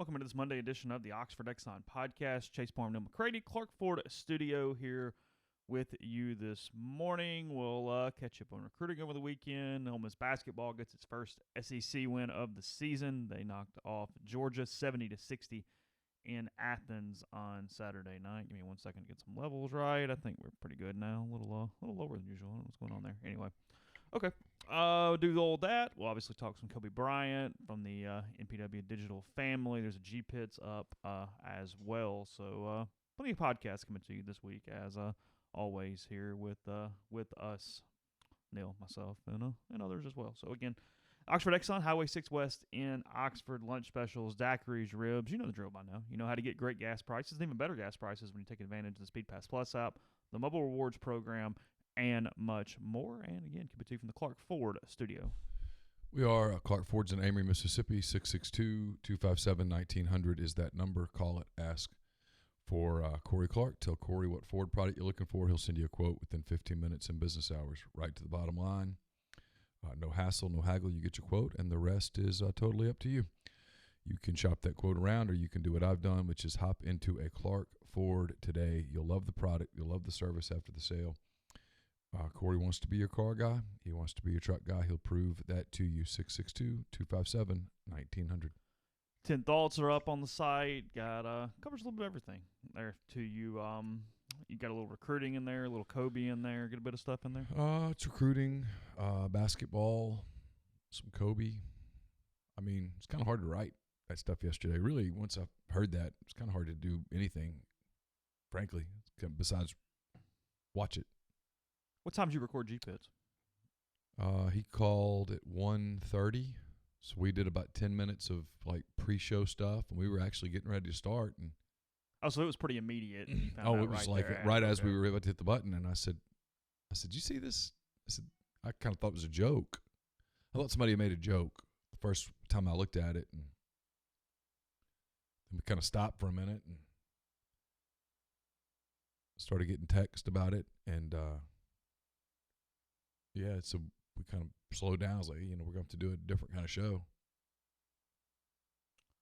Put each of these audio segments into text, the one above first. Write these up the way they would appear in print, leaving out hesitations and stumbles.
Welcome to this Monday edition of the Oxford Exxon Podcast. Chase Parham and Neal McCready, Clark Ford Studio here with you this morning. We'll catch up on recruiting over the weekend. Ole Miss basketball gets its first SEC win of the season. They knocked off Georgia 70-60 in Athens on Saturday night. Give me 1 second to get some levels right. I think we're pretty good now. A little lower than usual. I don't know what's going on there. Anyway, okay. Do all that. We'll obviously talk some Kobe Bryant from the NPW Digital family. There's a G-Pits up as well. So plenty of podcasts coming to you this week as always here with us, Neal, myself, and others as well. So again, Oxford Exxon, Highway 6 West in Oxford, lunch specials, daiquiris, ribs. You know the drill by now. You know how to get great gas prices and even better gas prices when you take advantage of the Speed Pass Plus app, the mobile rewards program, and much more. And again, coming to you from the Clark Ford Studio. We are Clark Ford's in Amory, Mississippi. 662-257-1900 is that number. Call it. Ask for Corey Clark. Tell Corey what Ford product you're looking for. He'll send you a quote within 15 minutes in business hours. Right to the bottom line. No hassle, no haggle. You get your quote, and the rest is totally up to you. You can shop that quote around, or you can do what I've done, which is hop into a Clark Ford today. You'll love the product. You'll love the service after the sale. Corey wants to be your car guy. He wants to be your truck guy. He'll prove that to you. 662-257-1900. 10 Thoughts are up on the site. Got covers a little bit of everything there to you. You got a little recruiting in there, a little Kobe in there. Get a bit of stuff in there. It's recruiting, basketball, some Kobe. I mean, it's kind of hard to write that stuff yesterday. Really, once I heard that, it's kind of hard to do anything, frankly, besides watch it. What time did you record G-Pits? He called at 1:30, so we did about 10 minutes of like pre-show stuff, and we were actually getting ready to start. And so it was pretty immediate. It was like right as we were about to hit the button, and I said, "You see this?" I said, "I kind of thought it was a joke. I thought somebody had made a joke the first time I looked at it, and then we kind of stopped for a minute and started getting text about it, and." Yeah, so we kind of slowed down. I was like, we're going to have to do a different kind of show.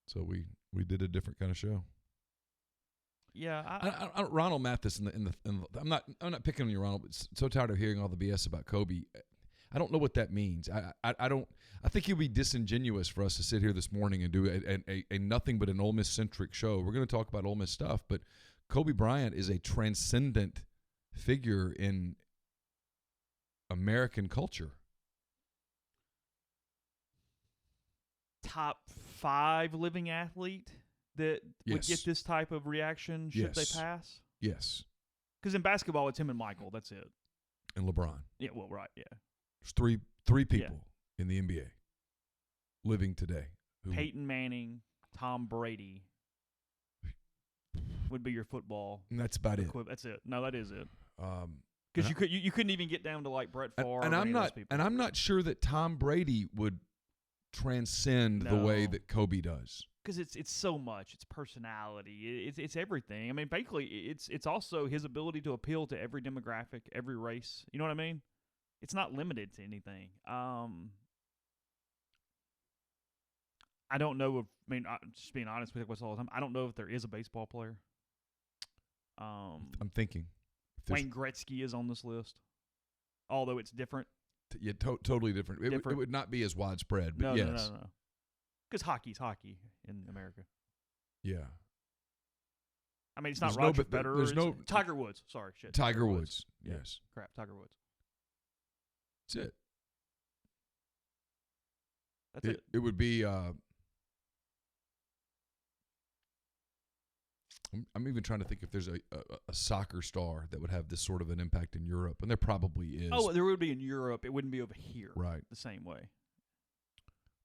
So we did a different kind of show. Yeah, I Ronald Mathis I'm not picking on you, Ronald, but so tired of hearing all the BS about Kobe. I don't know what that means. I think it would be disingenuous for us to sit here this morning and do a nothing but an Ole Miss centric show. We're going to talk about Ole Miss stuff, but Kobe Bryant is a transcendent figure in American culture. Top 5 living athlete that would get this type of reaction should they pass? Yes. Because in basketball, it's him and Michael. That's it. And LeBron. Yeah, well, right, yeah. There's three people in the NBA living today. Peyton Manning, Tom Brady would be your football. And that's about it. That's it. No, that is it. Because you couldn't even get down to like Brett Favre and I'm not sure that Tom Brady would transcend the way that Kobe does. Because it's so much. It's personality. It's everything. I mean, basically, it's also his ability to appeal to every demographic, every race. You know what I mean? It's not limited to anything. I don't know if. I mean, just being honest with you all the time, I don't know if there is a baseball player. I'm thinking. Wayne Gretzky is on this list, although it's different. Yeah, totally different. It would not be as widespread, but yes. No. Because hockey's hockey in America. Yeah. I mean, it's not Roger Federer. There's no Tiger Woods. Sorry, shit. Tiger Woods. Yes. Crap, Tiger Woods. That's it. That's it. It would be. I'm even trying to think if there's a soccer star that would have this sort of an impact in Europe, and there probably is. Oh, there would be in Europe. It wouldn't be over here, right? The same way.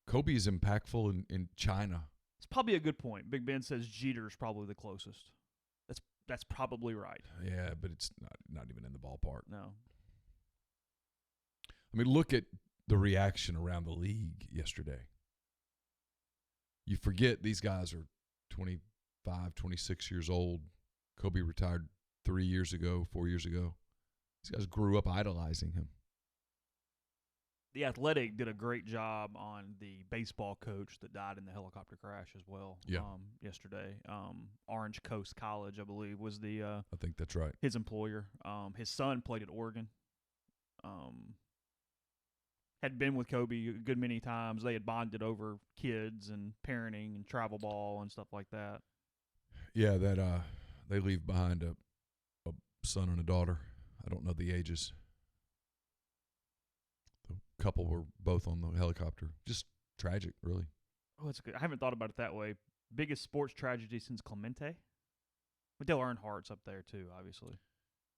Kobe is impactful in China. It's probably a good point. Big Ben says Jeter's probably the closest. That's probably right. Yeah, but it's not even in the ballpark. No. I mean, look at the reaction around the league yesterday. You forget these guys are 25, 26 years old. Kobe retired 4 years ago. These guys grew up idolizing him. The Athletic did a great job on the baseball coach that died in the helicopter crash as well. Yeah. Yesterday, Orange Coast College, I believe, was the I think that's right. his employer. His son played at Oregon. Had been with Kobe a good many times. They had bonded over kids and parenting and travel ball and stuff like that. Yeah, that they leave behind a son and a daughter. I don't know the ages. The couple were both on the helicopter. Just tragic, really. Oh, that's good. I haven't thought about it that way. Biggest sports tragedy since Clemente? But Dale Earnhardt's up there too, obviously.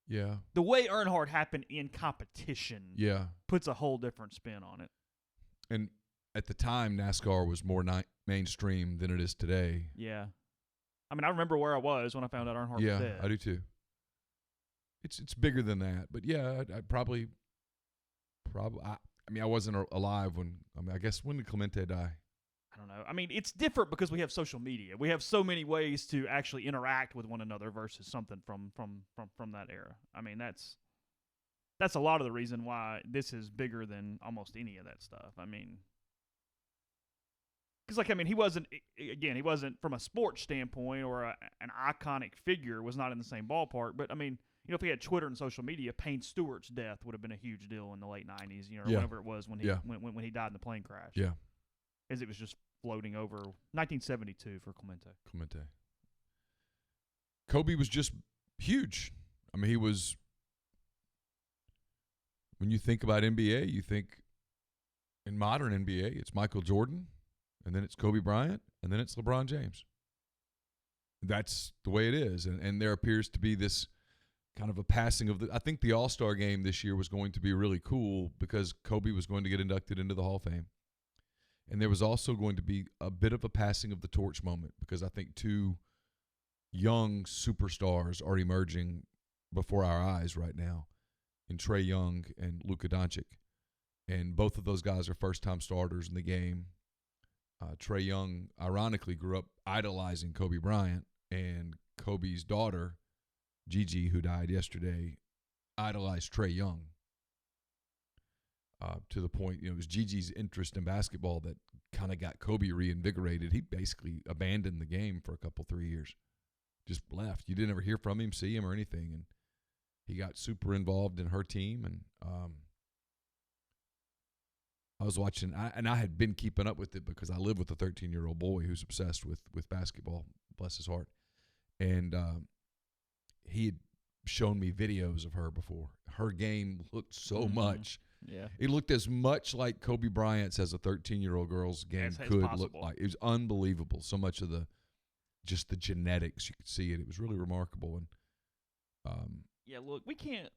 Yeah. The way Earnhardt happened in competition puts a whole different spin on it. And at the time, NASCAR was more mainstream than it is today. Yeah. I mean, I remember where I was when I found out Earnhardt was dead. Yeah, I do too. It's bigger than that, but yeah, I'd probably. I mean, I wasn't alive when. I guess when did Clemente die? I don't know. I mean, it's different because we have social media. We have so many ways to actually interact with one another versus something from that era. I mean, that's a lot of the reason why this is bigger than almost any of that stuff. I mean, because he wasn't from a sports standpoint or an iconic figure, was not in the same ballpark. But I mean, if we had Twitter and social media, Payne Stewart's death would have been a huge deal in the late '90s. Or whenever it was when he when he died in the plane crash. Yeah, as it was just floating over 1972 for Clemente. Kobe was just huge. I mean, he was. When you think about NBA, you think in modern NBA, it's Michael Jordan, and then it's Kobe Bryant, and then it's LeBron James. That's the way it is, and there appears to be this kind of a passing of I think the All-Star game this year was going to be really cool because Kobe was going to get inducted into the Hall of Fame. And there was also going to be a bit of a passing of the torch moment because I think two young superstars are emerging before our eyes right now in Trae Young and Luka Doncic. And both of those guys are first-time starters in the game. Trae Young, ironically, grew up idolizing Kobe Bryant, and Kobe's daughter, Gigi, who died yesterday, idolized Trae Young. To the point, it was Gigi's interest in basketball that kind of got Kobe reinvigorated. He basically abandoned the game for 3 years, just left. You didn't ever hear from him, see him, or anything. And he got super involved in her team. And I was watching, and I had been keeping up with it because I live with a 13-year-old boy who's obsessed with basketball, bless his heart. And he had shown me videos of her before. Her game looked so much. Yeah, it looked as much like Kobe Bryant's as a 13-year-old girl's game could look like. It was unbelievable. So much of the genetics, you could see it. It was really remarkable. And yeah, look, we can't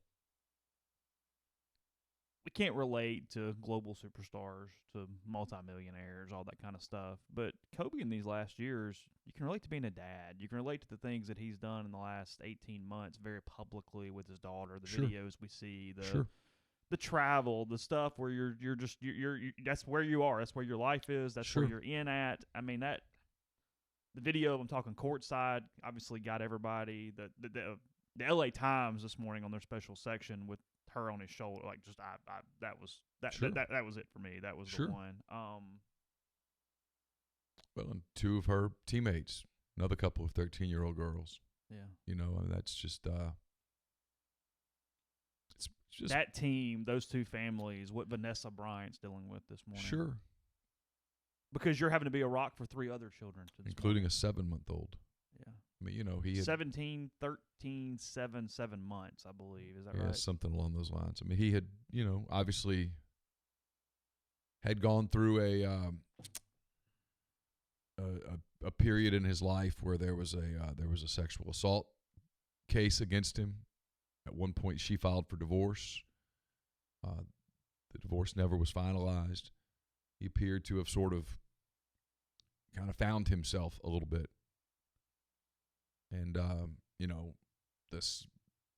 relate to global superstars, to multimillionaires, all that kind of stuff. But Kobe in these last years, you can relate to being a dad. You can relate to the things that he's done in the last 18 months very publicly with his daughter, the videos we see, the travel, the stuff where you're that's where you are. That's where your life is. That's where you're in at. I mean, the video, I'm talking courtside, obviously got everybody. The LA Times this morning on their special section with her on his shoulder, that was it for me. That was the one. Well, and two of her teammates, another couple of 13-year-old girls. Yeah. And that's just just that team, those two families, what Vanessa Bryant's dealing with this morning. Sure. Because you're having to be a rock for three other children. Including a 7-month-old. Yeah. I mean, he had 17, 13, 7 months, I believe. Is that right? Yeah, something along those lines. I mean, he had, obviously had gone through a period in his life where there was a sexual assault case against him. At one point, she filed for divorce. The divorce never was finalized. He appeared to have sort of kind of found himself a little bit. And,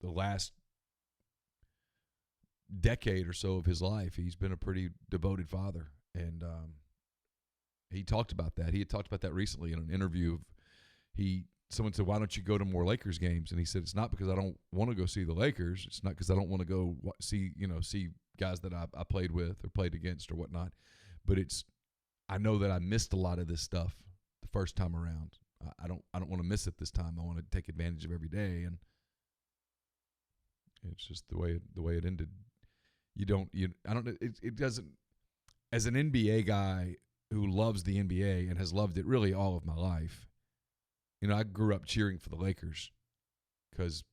the last decade or so of his life, he's been a pretty devoted father. And he talked about that. He had talked about that recently in an interview. Someone said, "Why don't you go to more Lakers games?" And he said, "It's not because I don't want to go see the Lakers. It's not because I don't want to go see guys that I played with or played against or whatnot. But I know that I missed a lot of this stuff the first time around. I don't want to miss it this time. I want to take advantage of every day, and it's just the way it ended. It doesn't. As an NBA guy who loves the NBA and has loved it really all of my life, I grew up cheering for the Lakers because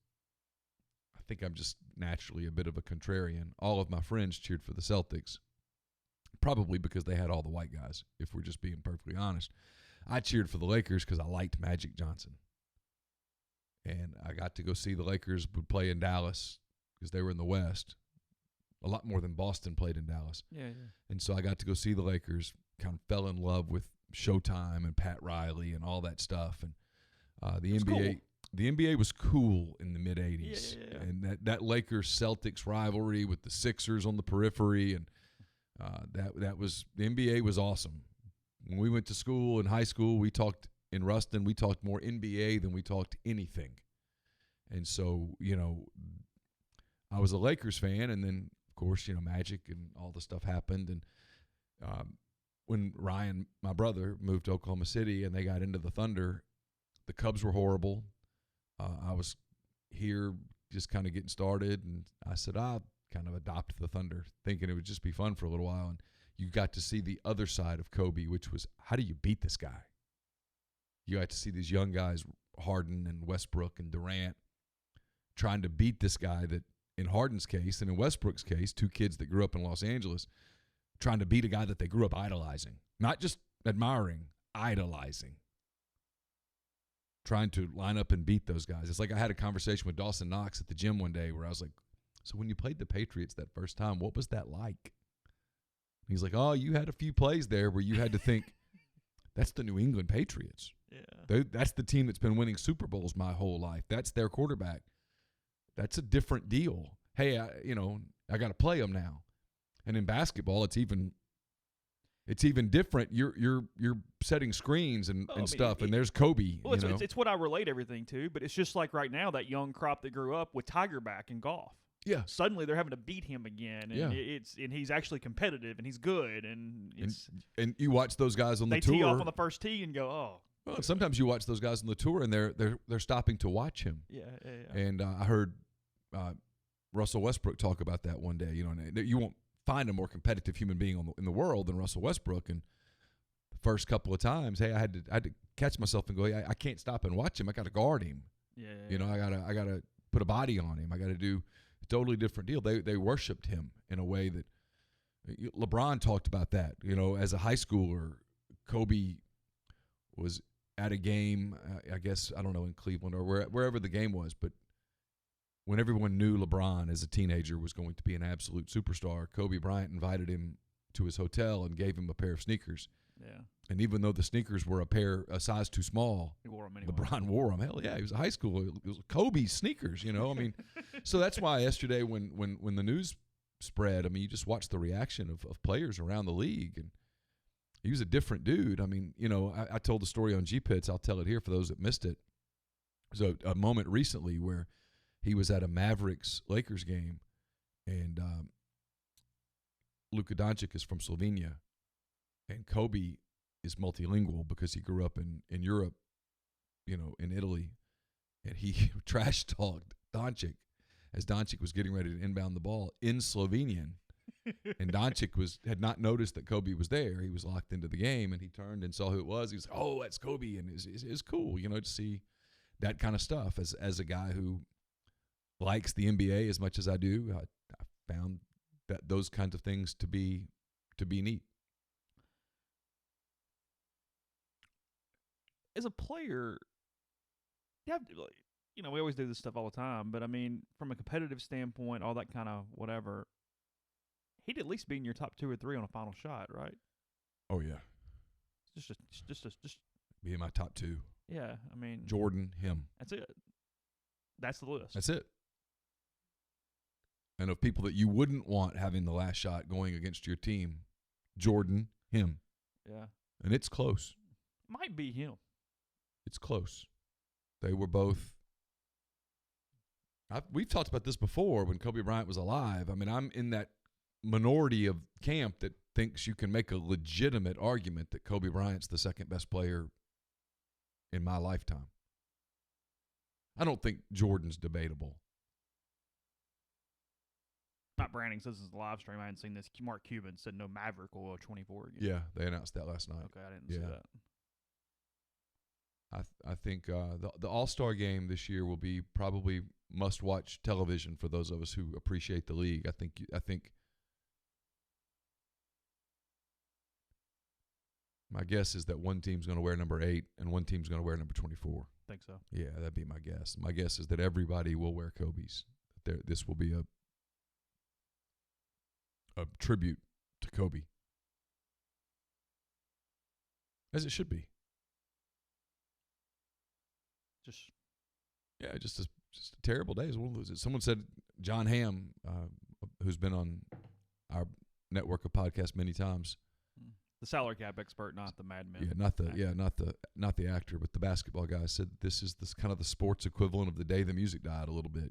I think I'm just naturally a bit of a contrarian. All of my friends cheered for the Celtics, probably because they had all the white guys, if we're just being perfectly honest. I cheered for the Lakers because I liked Magic Johnson. And I got to go see the Lakers would play in Dallas because they were in the West. A lot more than Boston played in Dallas. Yeah. And so I got to go see the Lakers, kind of fell in love with Showtime and Pat Riley and all that stuff. And the NBA was cool in the mid-'80s. Yeah. And that Lakers-Celtics rivalry with the Sixers on the periphery, and that was – the NBA was awesome. When we went to school, in high school, we talked – in Ruston, we talked more NBA than we talked anything. And so, I was a Lakers fan, and then, of course, Magic and all the stuff happened. And when Ryan, my brother, moved to Oklahoma City and they got into the Thunder, the Cubs were horrible. I was here just kind of getting started, and I said, I'll kind of adopt the Thunder, thinking it would just be fun for a little while. And you got to see the other side of Kobe, which was, how do you beat this guy? You got to see these young guys, Harden and Westbrook and Durant, trying to beat this guy that, in Harden's case and in Westbrook's case, two kids that grew up in Los Angeles, trying to beat a guy that they grew up idolizing. Not just admiring, idolizing. Trying to line up and beat those guys. It's like I had a conversation with Dawson Knox at the gym one day where I was like, so when you played the Patriots that first time, what was that like? He's like, oh, you had a few plays there where you had to think, that's the New England Patriots. Yeah. That's the team that's been winning Super Bowls my whole life. That's their quarterback. That's a different deal. Hey, I got to play them now. And in basketball, it's even different. You're setting screens and stuff, and there's Kobe. Well, it's what I relate everything to, but it's just like right now that young crop that grew up with Tigerback in golf. Yeah. Suddenly they're having to beat him again, and and he's actually competitive and he's good, and and you watch those guys on the tour. They tee off on the first tee and go, oh. Well, sometimes you watch those guys on the tour and they're stopping to watch him. Yeah. And I heard Russell Westbrook talk about that one day. And you won't find a more competitive human being in the world than Russell Westbrook. And the first couple of times, hey, I had to catch myself and go, hey, I can't stop and watch him. I got to guard him. Yeah. I gotta put a body on him. I got to do a totally different deal. They worshipped him in a way that LeBron talked about that. As a high schooler, Kobe was at a game, I guess, I don't know, in Cleveland or wherever the game was, but when everyone knew LeBron as a teenager was going to be an absolute superstar, Kobe Bryant invited him to his hotel and gave him a pair of sneakers. Yeah. And even though the sneakers were a size too small, he wore them anyway. LeBron wore them. Hell yeah, he was a high schooler. It was Kobe's sneakers, I mean, so that's why yesterday when the news spread, I mean, you just watch the reaction of players around the league, and he was a different dude. I mean, I told the story on G-Pits. I'll tell it here for those that missed it. There's a moment recently where he was at a Mavericks-Lakers game, and Luka Doncic is from Slovenia, and Kobe is multilingual because he grew up in Europe, in Italy, and he trash-talked Doncic as Doncic was getting ready to inbound the ball in Slovenian. And Doncic had not noticed that Kobe was there. He was locked into the game, and he turned and saw who it was. He was like, oh, that's Kobe, and it's cool, to see that kind of stuff. As a guy who likes the NBA as much as I do, I found that those kinds of things to be neat. As a player, you have to, we always do this stuff all the time, but I mean, from a competitive standpoint, all that kind of whatever, he'd at least be in your top 2 or 3 on a final shot, right? Oh yeah, just be in my top 2. Yeah, I mean, Jordan, him. That's it. That's the list. That's it. And of people that you wouldn't want having the last shot going against your team, Jordan, him. Yeah. And it's close. Might be him. It's close. They were both. We've talked about this before when Kobe Bryant was alive. I mean, I'm in that minority of camp that thinks you can make a legitimate argument that Kobe Bryant's the second best player in my lifetime. I don't think Jordan's debatable. Not Branding says this is a live stream. I hadn't seen this. Mark Cuban said no Maverick will go 24 again. Yeah, they announced that last night. Okay, I didn't see that. I think the All-Star game this year will be probably must-watch television for those of us who appreciate the league. I think my guess is that one team's going to wear number 8 and one team's going to wear number 24. Think so. Yeah, that'd be my guess. My guess is that everybody will wear Kobe's. This will be a tribute to Kobe, as it should be. Just a terrible day. Someone said John Hamm, who's been on our network of podcasts many times. The salary cap expert, not the madman. Not the actor, but the basketball guy said this is kind of the sports equivalent of the day the music died a little bit.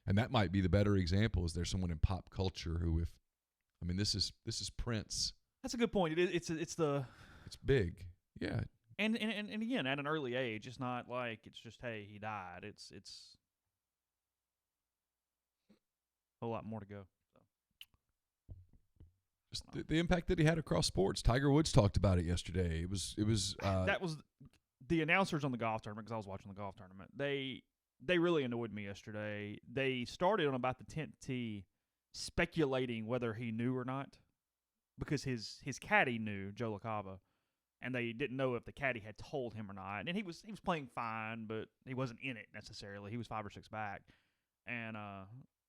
And that might be the better example. Is there someone in pop culture who, this is Prince. That's a good point. It's big, yeah. And again, at an early age, it's not like it's just, hey, he died. It's a whole lot more to go. So. Just the impact that he had across sports. Tiger Woods talked about it yesterday. It was that was the announcers on the golf tournament, because I was watching the golf tournament. They really annoyed me yesterday. They started on about the 10th tee speculating whether he knew or not, because his caddy knew, Joe LaCava. And they didn't know if the caddy had told him or not. And he was playing fine, but he wasn't in it necessarily. He was 5 or 6 back. And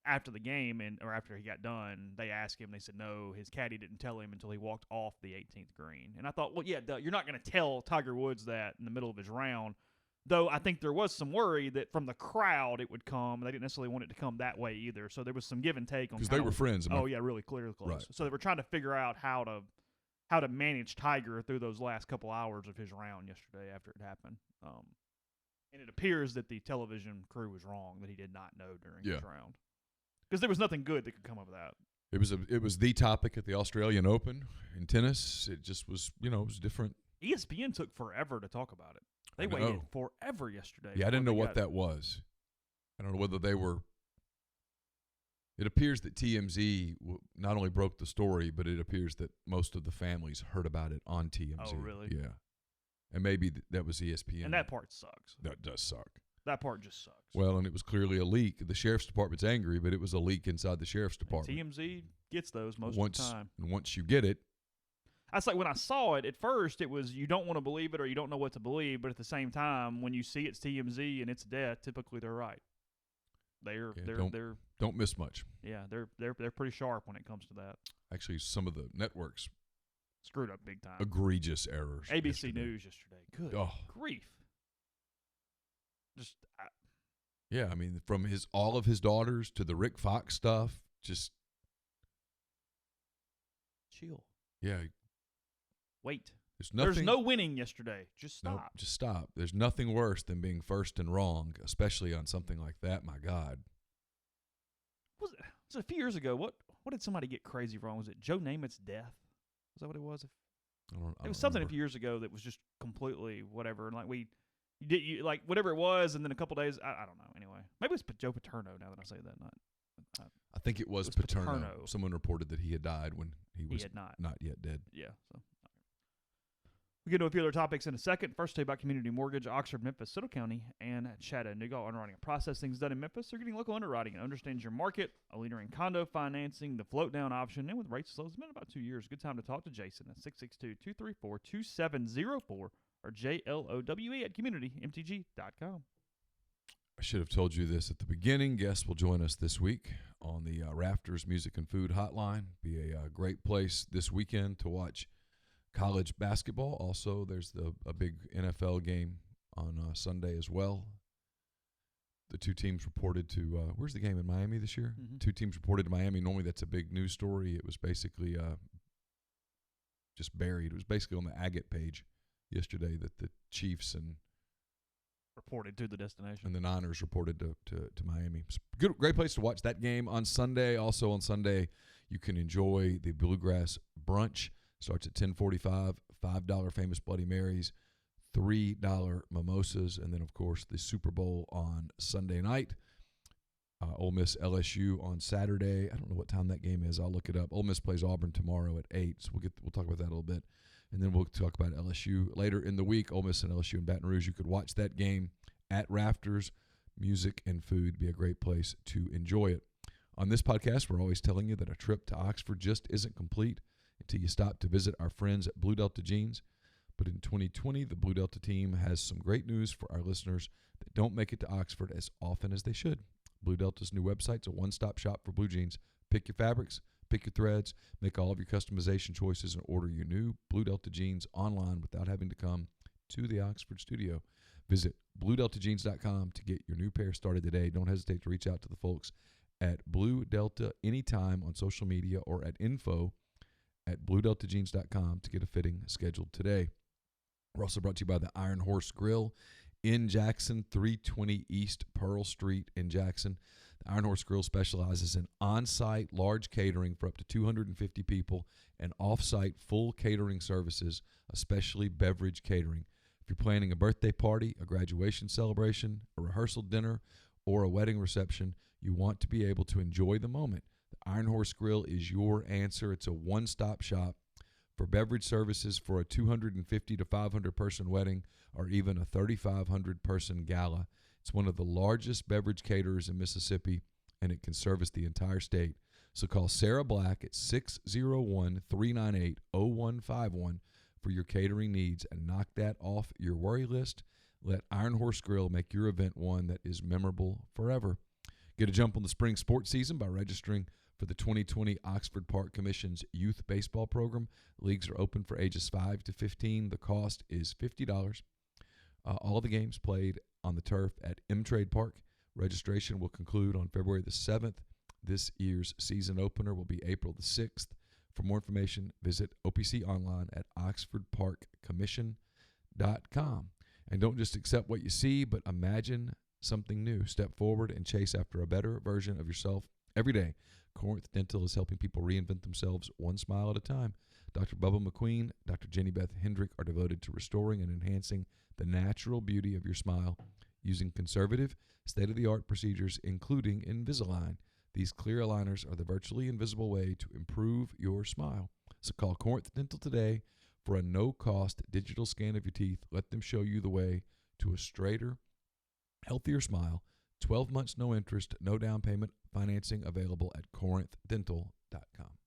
after the game, or after he got done, they asked him. They said no, his caddy didn't tell him until he walked off the 18th green. And I thought, well, yeah, you're not going to tell Tiger Woods that in the middle of his round. Though I think there was some worry that from the crowd it would come. They didn't necessarily want it to come that way either. So there was some give and take on. Because they were friends. Really clearly close. Right. So they were trying to figure out how to manage Tiger through those last couple hours of his round yesterday after it happened. And it appears that the television crew was wrong, that he did not know during his round. Because there was nothing good that could come of that. It was the topic at the Australian Open in tennis. It just was, it was different. ESPN took forever to talk about it. They waited forever yesterday. Yeah, I didn't know what that was. I don't know whether they were. It appears that TMZ not only broke the story, but it appears that most of the families heard about it on TMZ. Oh, really? Yeah. And maybe that was ESPN. And that part sucks. That does suck. That part just sucks. Well, and it was clearly a leak. The sheriff's department's angry, but it was a leak inside the sheriff's department. And TMZ gets those most of the time. And once you get it. That's like when I saw it, at first it was you don't want to believe it or you don't know what to believe, but at the same time, when you see it's TMZ and it's death, typically they're right. Don't miss much. Yeah, they're pretty sharp when it comes to that. Actually, some of the networks screwed up big time. Egregious errors. ABC yesterday. News yesterday. Good grief. Just yeah, from all of his daughters to the Rick Fox stuff, just chill. Yeah. Wait. There's no winning yesterday. Just stop. No, just stop. There's nothing worse than being first and wrong, especially on something like that. My God. Was it a few years ago? What did somebody get crazy wrong? Was it Joe Namath's death? Was that what it was? It was something a few years ago that was just completely whatever. And like like whatever it was, and then a couple days, I don't know. Anyway, maybe it's Joe Paterno. Now that I say that, I think it was Paterno. Someone reported that he had died when he was not yet dead. Yeah. So. We'll get into a few other topics in a second. First, tell you about Community Mortgage, Oxford, Memphis, Soto County, and Chattanooga. Underwriting and processing is done in Memphis. They're getting local underwriting and understands your market, a leader in condo financing, the float-down option, and with rates as low as it's been about 2 years. Good time to talk to Jason at 662-234-2704 or JLOWE at communitymtg.com. I should have told you this at the beginning. Guests will join us this week on the Rafters Music and Food Hotline. Be a great place this weekend to watch college basketball. Also, there's a big NFL game on Sunday as well. The two teams reported to where's the game in Miami this year? Mm-hmm. Two teams reported to Miami. Normally that's a big news story. It was basically just buried. It was basically on the Agate page yesterday that the Chiefs and reported to the destination. And the Niners reported to Miami. Great place to watch that game on Sunday. Also on Sunday, you can enjoy the Bluegrass Brunch. Starts at 10:45. $5 Famous Bloody Marys, $3 mimosas, and then of course the Super Bowl on Sunday night. Ole Miss LSU on Saturday. I don't know what time that game is. I'll look it up. Ole Miss plays Auburn tomorrow at 8. So we'll talk about that a little bit. And then we'll talk about LSU later in the week. Ole Miss and LSU in Baton Rouge. You could watch that game at Rafters. Music and food be a great place to enjoy it. On this podcast, we're always telling you that a trip to Oxford just isn't complete until you stop to visit our friends at Blue Delta Jeans. But in 2020, the Blue Delta team has some great news for our listeners that don't make it to Oxford as often as they should. Blue Delta's new website's a one-stop shop for blue jeans. Pick your fabrics, pick your threads, make all of your customization choices, and order your new Blue Delta jeans online without having to come to the Oxford studio. Visit BlueDeltaJeans.com to get your new pair started today. Don't hesitate to reach out to the folks at Blue Delta anytime on social media or at info@BlueDeltaJeans.com to get a fitting scheduled today. We're also brought to you by the Iron Horse Grill in Jackson, 320 East Pearl Street in Jackson. The Iron Horse Grill specializes in on-site large catering for up to 250 people and off-site full catering services, especially beverage catering. If you're planning a birthday party, a graduation celebration, a rehearsal dinner, or a wedding reception, you want to be able to enjoy the moment. The Iron Horse Grill is your answer. It's a one-stop shop for beverage services for a 250 to 500 person wedding or even a 3,500 person gala. It's one of the largest beverage caterers in Mississippi, and it can service the entire state. So call Sarah Black at 601-398-0151 for your catering needs and knock that off your worry list. Let Iron Horse Grill make your event one that is memorable forever. Get a jump on the spring sports season by registering for the 2020 Oxford Park Commission's youth baseball program. Leagues are open for ages 5 to 15. The cost is $50. All the games played on the turf at M-Trade Park. Registration will conclude on February the 7th. This year's season opener will be April the 6th. For more information, visit OPC online at oxfordparkcommission.com. And don't just accept what you see, but imagine something new. Step forward and chase after a better version of yourself every day. Corinth Dental is helping people reinvent themselves one smile at a time. Dr. Bubba McQueen, Dr. Jenny Beth Hendrick are devoted to restoring and enhancing the natural beauty of your smile using conservative, state-of-the-art procedures, including Invisalign. These clear aligners are the virtually invisible way to improve your smile. So call Corinth Dental today for a no-cost digital scan of your teeth. Let them show you the way to a straighter, healthier smile. 12 months, no interest, no down payment, financing available at corinthdental.com.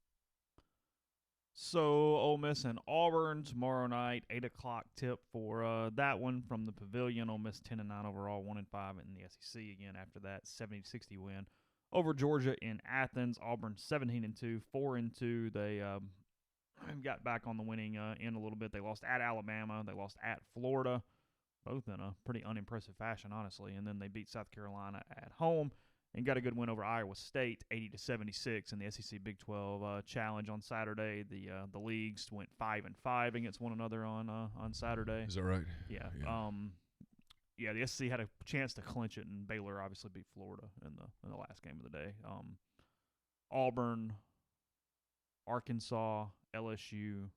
So Ole Miss and Auburn tomorrow night, 8 o'clock tip for that one from the Pavilion. Ole Miss 10-9 overall, 1-5 in the SEC again after that 70-60 win over Georgia in Athens. Auburn 17-2, 4-2. They got back on the winning end a little bit. They lost at Alabama. They lost at Florida, both in a pretty unimpressive fashion, honestly. And then they beat South Carolina at home and got a good win over Iowa State, 80-76 in the SEC Big 12 Challenge on Saturday. The leagues went 5-5 against one another on Saturday. Is that right? Yeah. Yeah, the SEC had a chance to clinch it, and Baylor obviously beat Florida in the last game of the day. Auburn, Arkansas, LSU,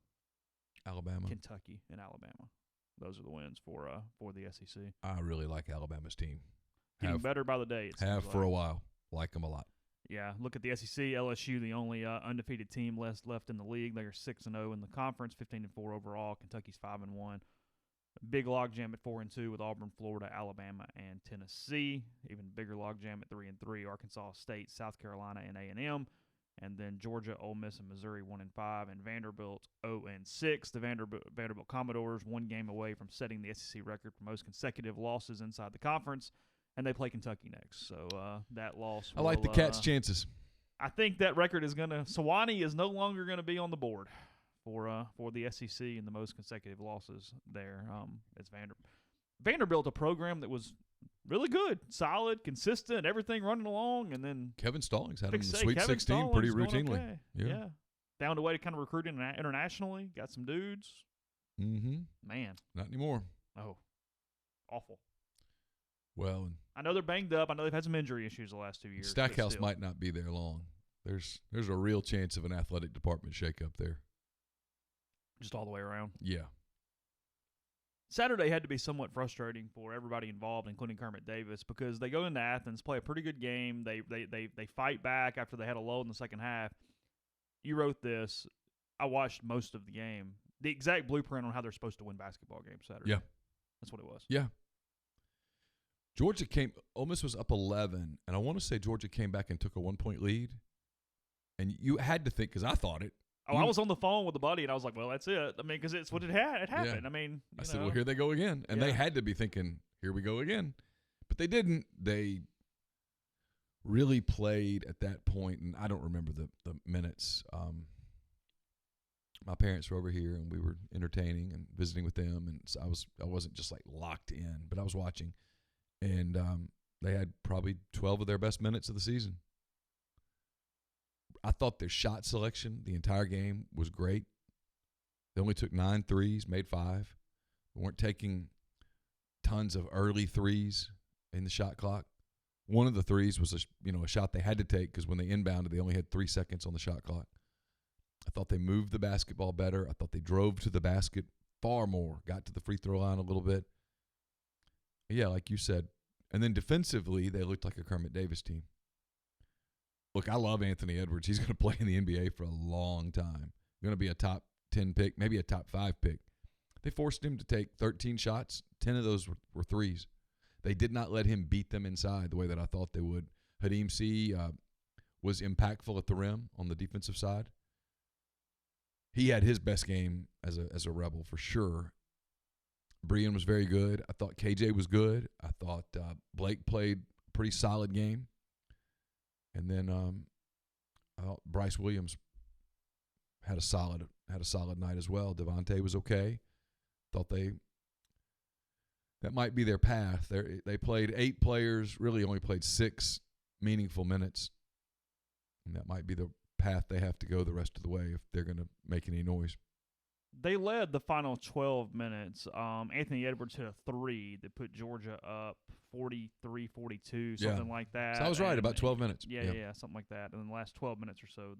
Alabama, Kentucky, and Alabama. Those are the wins for the SEC. I really like Alabama's team. Getting better by the day. Have for a while. Like them a lot. Yeah, look at the SEC. LSU, the only undefeated team left in the league. They are 6-0 in the conference, 15-4 overall. Kentucky's 5-1. Big logjam at 4-2 with Auburn, Florida, Alabama, and Tennessee. Even bigger logjam at 3-3. Arkansas State, South Carolina, and A&M. And then Georgia, Ole Miss, and Missouri 1-5, and Vanderbilt 0-6. The Vanderbilt Commodores 1 game away from setting the SEC record for most consecutive losses inside the conference, and they play Kentucky next. So that loss. I like the Cats' chances. I think that record is going to. Sewanee is no longer going to be on the board for the SEC in the most consecutive losses there. It's Vanderbilt, a program that was really good, solid, consistent, everything running along, and then Kevin Stallings had him in the Sweet 16 pretty routinely. Okay. Yeah. Found a way to kind of recruit internationally. Got some dudes. Mm-hmm. Man. Not anymore. Oh, awful. Well, and I know they're banged up. I know they've had some injury issues the last 2 years. Stackhouse might not be there long. There's a real chance of an athletic department shakeup there. Just all the way around. Yeah. Saturday had to be somewhat frustrating for everybody involved, including Kermit Davis, because they go into Athens, play a pretty good game. They fight back after they had a lull in the second half. You wrote this. I watched most of the game. The exact blueprint on how they're supposed to win basketball games Saturday. Yeah. That's what it was. Yeah. Ole Miss was up 11, and I want to say Georgia came back and took a 1-point lead. And you had to think, because I thought it. I was on the phone with a buddy, and I was like, well, that's it. I mean, because it's what it happened. Yeah. I mean, I said, well, here they go again. And they had to be thinking, here we go again. But they didn't. They really played at that point, and I don't remember the minutes. My parents were over here, and we were entertaining and visiting with them, and so I wasn't just like locked in, but I was watching. And they had probably 12 of their best minutes of the season. I thought their shot selection the entire game was great. They only took 9 threes, made 5. They weren't taking tons of early threes in the shot clock. One of the threes was a shot they had to take because when they inbounded, they only had 3 seconds on the shot clock. I thought they moved the basketball better. I thought they drove to the basket far more, got to the free throw line a little bit. Yeah, like you said. And then defensively, they looked like a Kermit Davis team. Look, I love Anthony Edwards. He's going to play in the NBA for a long time. Going to be a top 10 pick, maybe a top 5 pick. They forced him to take 13 shots. 10 of those were threes. They did not let him beat them inside the way that I thought they would. Hadim C was impactful at the rim on the defensive side. He had his best game as a Rebel for sure. Bryant was very good. I thought KJ was good. I thought Blake played a pretty solid game. And then I thought Bryce Williams had a solid night as well. Devontae was okay. Thought that might be their path. They played 8 players, really only played 6 meaningful minutes. And that might be the path they have to go the rest of the way if they're going to make any noise. They led the final 12 minutes. Anthony Edwards hit a 3 that put Georgia up 43-42, something like that. So I was right, about 12 minutes. Yeah, something like that. And in the last 12 minutes or so,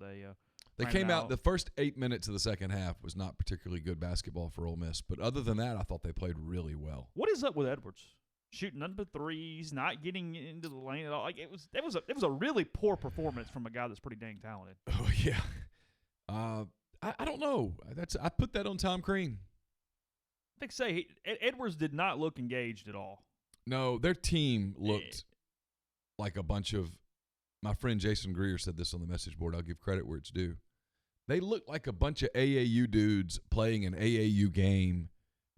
they came out. The first 8 minutes of the second half was not particularly good basketball for Ole Miss. But other than that, I thought they played really well. What is up with Edwards? Shooting none but threes, not getting into the lane at all. Like it was a really poor performance from a guy that's pretty dang talented. Oh yeah. I don't know. I put that on Tom Crean. I think Edwards did not look engaged at all. No, their team looked like a bunch of. My friend Jason Greer said this on the message board. I'll give credit where it's due. They looked like a bunch of AAU dudes playing an AAU game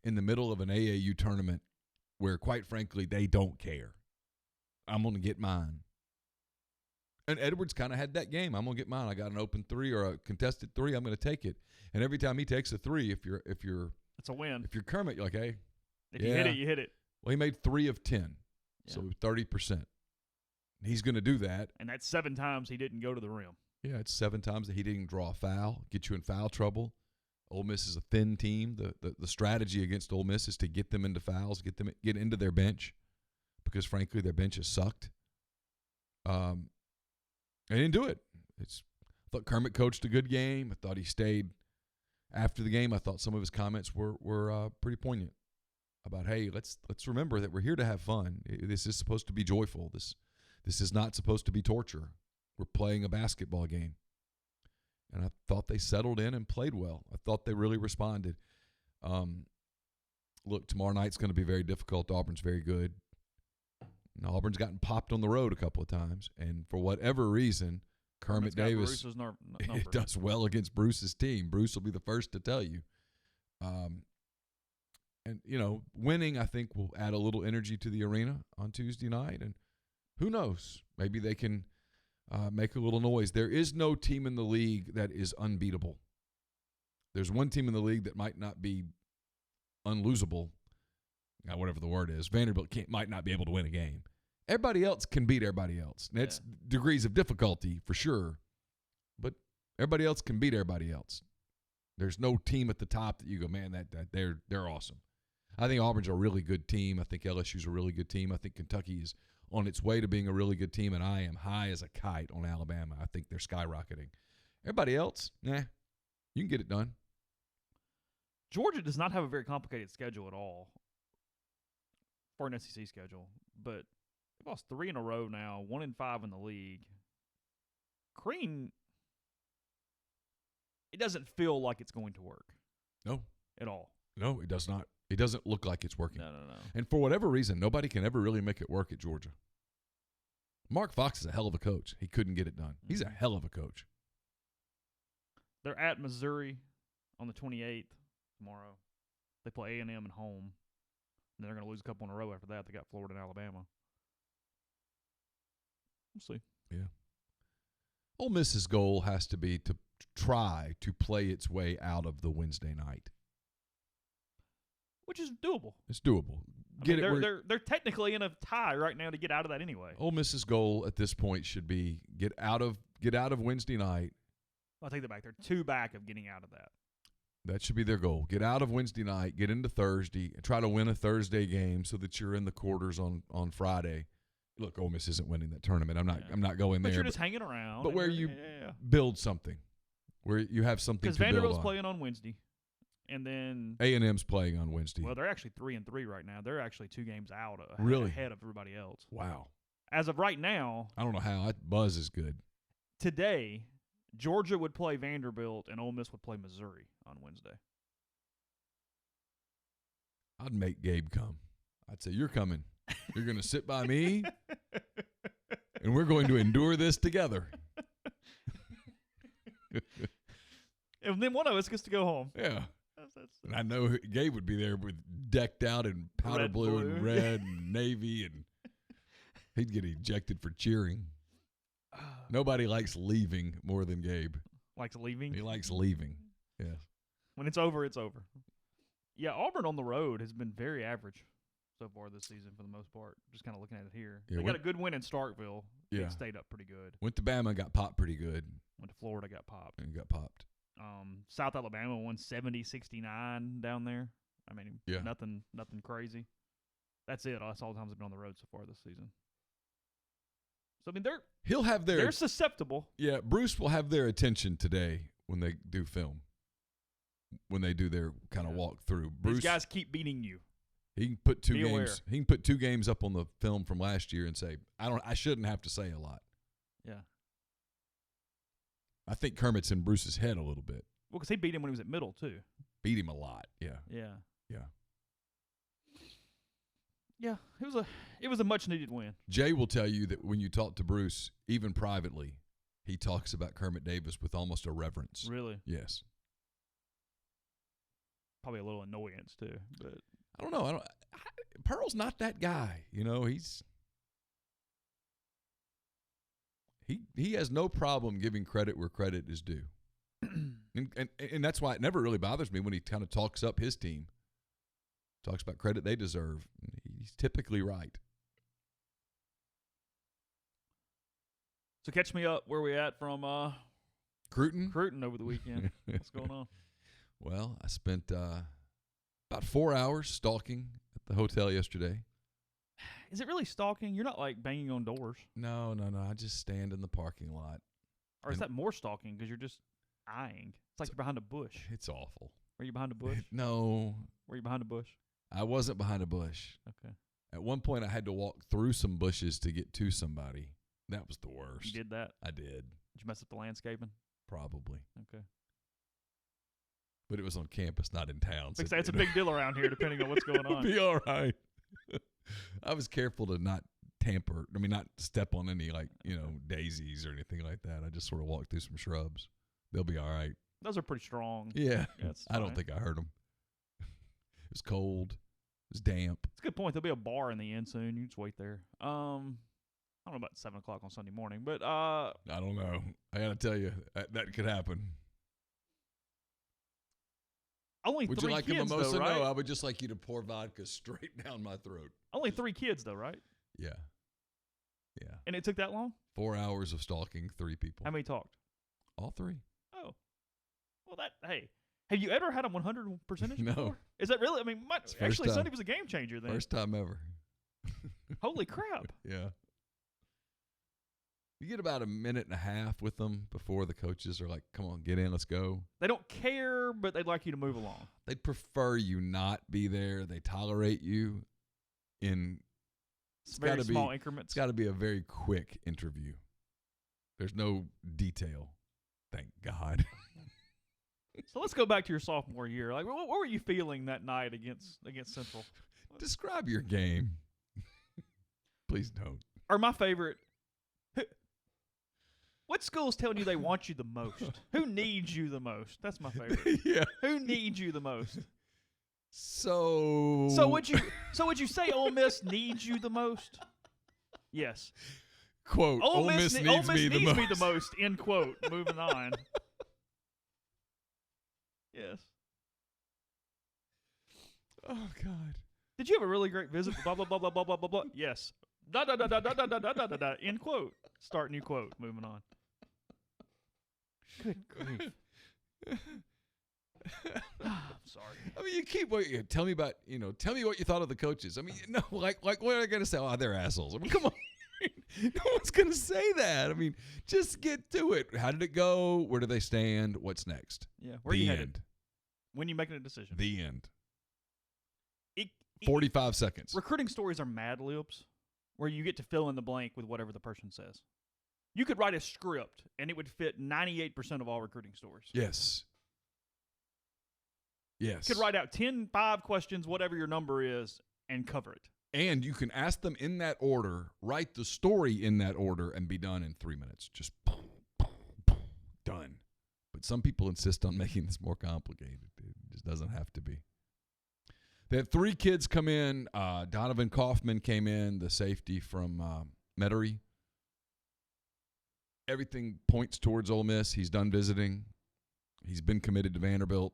in the middle of an AAU tournament where, quite frankly, they don't care. I'm going to get mine. And Edwards kind of had that game. I'm going to get mine. I got an open 3 or a contested 3. I'm going to take it. And every time he takes a 3, if you're it's a win. If you're Kermit, you're like, hey. If you hit it, you hit it. Well, he made 3 of 10. Yeah. So 30%. He's going to do that. And that's 7 times he didn't go to the rim. Yeah, it's 7 times that he didn't draw a foul, get you in foul trouble. Ole Miss is a thin team. The strategy against Ole Miss is to get them into fouls, get into their bench, because frankly their bench has sucked. They didn't do it. I thought Kermit coached a good game. I thought he stayed after the game. I thought some of his comments were pretty poignant about, hey, let's remember that we're here to have fun. This is supposed to be joyful. This is not supposed to be torture. We're playing a basketball game. And I thought they settled in and played well. I thought they really responded. Look, tomorrow night's going to be very difficult. Auburn's very good. And Auburn's gotten popped on the road a couple of times. And for whatever reason, Kermit Davis does well against Bruce's team. Bruce will be the first to tell you. And, winning, I think, will add a little energy to the arena on Tuesday night. And who knows? Maybe they can make a little noise. There is no team in the league that is unbeatable. There's one team in the league that might not be unlosable, whatever the word is. Vanderbilt might not be able to win a game. Everybody else can beat everybody else. That's degrees of difficulty for sure, but everybody else can beat everybody else. There's no team at the top that you go, man, that they're awesome. I think Auburn's a really good team. I think LSU's a really good team. I think Kentucky is on its way to being a really good team, and I am high as a kite on Alabama. I think they're skyrocketing. Everybody else, you can get it done. Georgia does not have a very complicated schedule at all for an SEC schedule, but they've lost 3 in a row now, 1-5 in the league. Crean, it doesn't feel like it's going to work. No. At all. No, it does not. It doesn't look like it's working. No. And for whatever reason, nobody can ever really make it work at Georgia. Mark Fox is a hell of a coach. He couldn't get it done. He's a hell of a coach. They're at Missouri on the 28th tomorrow. They play A&M at home. And they're going to lose a couple in a row after that. They got Florida and Alabama. We'll see. Yeah. Ole Miss's goal has to be to try to play its way out of the Wednesday night. Which is doable. It's doable. They're technically in a tie right now to get out of that anyway. Ole Miss's goal at this point should be get out of Wednesday night. I'll take that back. They're 2 back of getting out of that. That should be their goal. Get out of Wednesday night, get into Thursday, and try to win a Thursday game so that you're in the quarters on Friday. Look, Ole Miss isn't winning that tournament. I'm not going there. But you're just hanging around. But where you build something, where you have something to build on. Because Vanderbilt's playing on Wednesday, and then A&M's playing on Wednesday. Well, they're actually 3-3 right now. They're actually 2 games out ahead of everybody else. Wow. As of right now, I don't know how. That buzz is good. Today, Georgia would play Vanderbilt, and Ole Miss would play Missouri on Wednesday. I'd make Gabe come. I'd say, you're coming. You're going to sit by me, and we're going to endure this together. And then one of us gets to go home. Yeah. And I know Gabe would be there with decked out in powder blue and red and navy, and he'd get ejected for cheering. Nobody likes leaving more than Gabe. Likes leaving? He likes leaving. Yes. When it's over, it's over. Yeah, Auburn on the road has been very average so far this season for the most part. Just kind of looking at it here. Yeah, they got a good win in Starkville. Yeah. They stayed up pretty good. Went to Bama, got popped pretty good. Went to Florida, got popped. And got popped. South Alabama won 70-69 down there. I mean, nothing crazy. That's it. That's all the times they've been on the road so far this season. So, I mean, they're susceptible. Yeah, Bruce will have their attention today when they do film, when they do their kind of walk through. Bruce, these guys keep beating you. He can put 2 games. He can put 2 games up on the film from last year and say, I shouldn't have to say a lot. Yeah. I think Kermit's in Bruce's head a little bit. Well, because he beat him when he was at middle too. Beat him a lot. Yeah. Yeah. Yeah. Yeah, it was a much needed win. Jay will tell you that when you talk to Bruce, even privately, he talks about Kermit Davis with almost a reverence. Really? Yes. Probably a little annoyance too, but I don't know. Pearl's not that guy. You know, he has no problem giving credit where credit is due. and that's why it never really bothers me when he kind of talks up his team. Talks about credit they deserve. He's typically right. So catch me up where we at from Cruton? Cruton over the weekend. What's going on? Well, I spent about 4 hours stalking at the hotel yesterday. Is it really stalking? You're not like banging on doors. No. I just stand in the parking lot. Or is that more stalking because you're just eyeing? It's like you're behind a bush. It's awful. Were you behind a bush? No. Were you behind a bush? I wasn't behind a bush. Okay. At one point, I had to walk through some bushes to get to somebody. That was the worst. You did that? I did. Did you mess up the landscaping? Probably. Okay. But it was on campus, not in town. So it's a big deal around here, depending on what's going on. Be all right. I was careful to not not step on any, daisies or anything like that. I just sort of walked through some shrubs. They'll be all right. Those are pretty strong. Yeah. I don't think I hurt them. It was cold. It was damp. It's a good point. There'll be a bar in the end soon. You just wait there. I don't know about 7 o'clock on Sunday morning, but I don't know. I got to tell you, that could happen. Only would 3 you like kids, a mimosa? Though, right? No, I would just like you to pour vodka straight down my throat. Only 3 kids, though, right? Yeah. Yeah. And it took that long? 4 hours of stalking 3 people. How many talked? All 3. Oh. Well, Have you ever had a 100 percentage No. before? Is that really? I mean, actually, time. Sunday was a game changer then. First time ever. Holy crap. Yeah. You get about a minute and a half with them before the coaches are like, come on, get in, let's go. They don't care, but they'd like you to move along. They'd prefer you not be there. They tolerate you in Very small increments. It's got to be a very quick interview. There's no detail. Thank God. So let's go back to your sophomore year. Like, what were you feeling that night against Central? Describe your game. Please don't. Or my favorite, what school's telling you they want you the most? Who needs you the most? That's my favorite. Yeah. Who needs you the most? So would you say Ole Miss needs you the most? Yes. Quote, Ole Miss needs me the most. End quote. Moving on. Yes. Oh, God. Did you have a really great visit? Blah, blah, blah, blah, blah, blah, blah, blah. Yes. Da, da, da, da, da, da, da, da, da, da. End quote. Start new quote. Moving on. Good grief. I'm sorry. I mean, you keep tell me about, tell me what you thought of the coaches. I mean, no, like what are they going to say? Oh, they're assholes. I mean, come on. No one's going to say that. I mean, just get to it. How did it go? Where do they stand? What's next? Yeah. Where are you headed? When you making a decision? The end. 45 seconds. Recruiting stories are Mad Libs, where you get to fill in the blank with whatever the person says. You could write a script, and it would fit 98% of all recruiting stories. Yes. Yes. You could write out 5 questions, whatever your number is, and cover it. And you can ask them in that order, write the story in that order, and be done in 3 minutes. Just boom, boom, boom, done. But some people insist on making this more complicated. It just doesn't have to be. They had 3 kids come in. Donovan Kaufman came in, the safety from Metairie. Everything points towards Ole Miss. He's done visiting. He's been committed to Vanderbilt.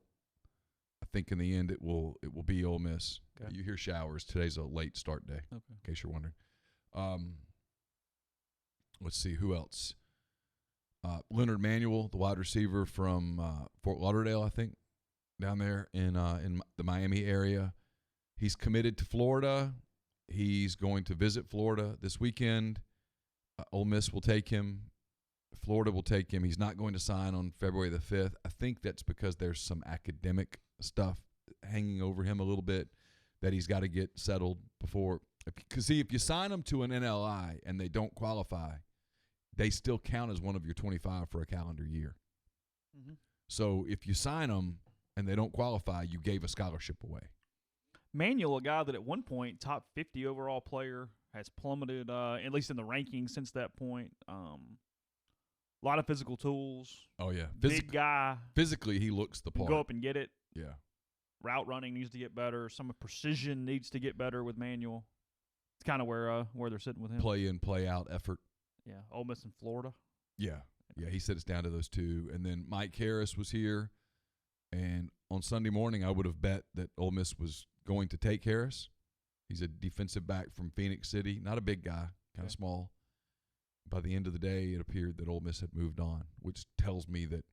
I think in the end it will be Ole Miss. Okay. You hear showers. Today's a late start day, in case you're wondering. Let's see, who else? Leonard Manuel, the wide receiver from Fort Lauderdale, I think, down there in the Miami area. He's committed to Florida. He's going to visit Florida this weekend. Ole Miss will take him. Florida will take him. He's not going to sign on February the 5th. I think that's because there's some academic stuff hanging over him a little bit that he's got to get settled before. Because, see, if you sign them to an NLI and they don't qualify, they still count as one of your 25 for a calendar year. Mm-hmm. So if you sign them and they don't qualify, you gave a scholarship away. Manuel, a guy that at one point, top 50 overall player, has plummeted, at least in the rankings since that point. A lot of physical tools. Oh, yeah. Big guy. Physically, he looks the part. Go up and get it. Yeah. Route running needs to get better. Some precision needs to get better with Manuel. It's kind of where they're sitting with him. Play in, play out effort. Yeah. Ole Miss in Florida. Yeah. Yeah, he said it's down to those 2. And then Mike Harris was here. And on Sunday morning, I would have bet that Ole Miss was going to take Harris. He's a defensive back from Phoenix City. Not a big guy, kind of small. By the end of the day, it appeared that Ole Miss had moved on, which tells me that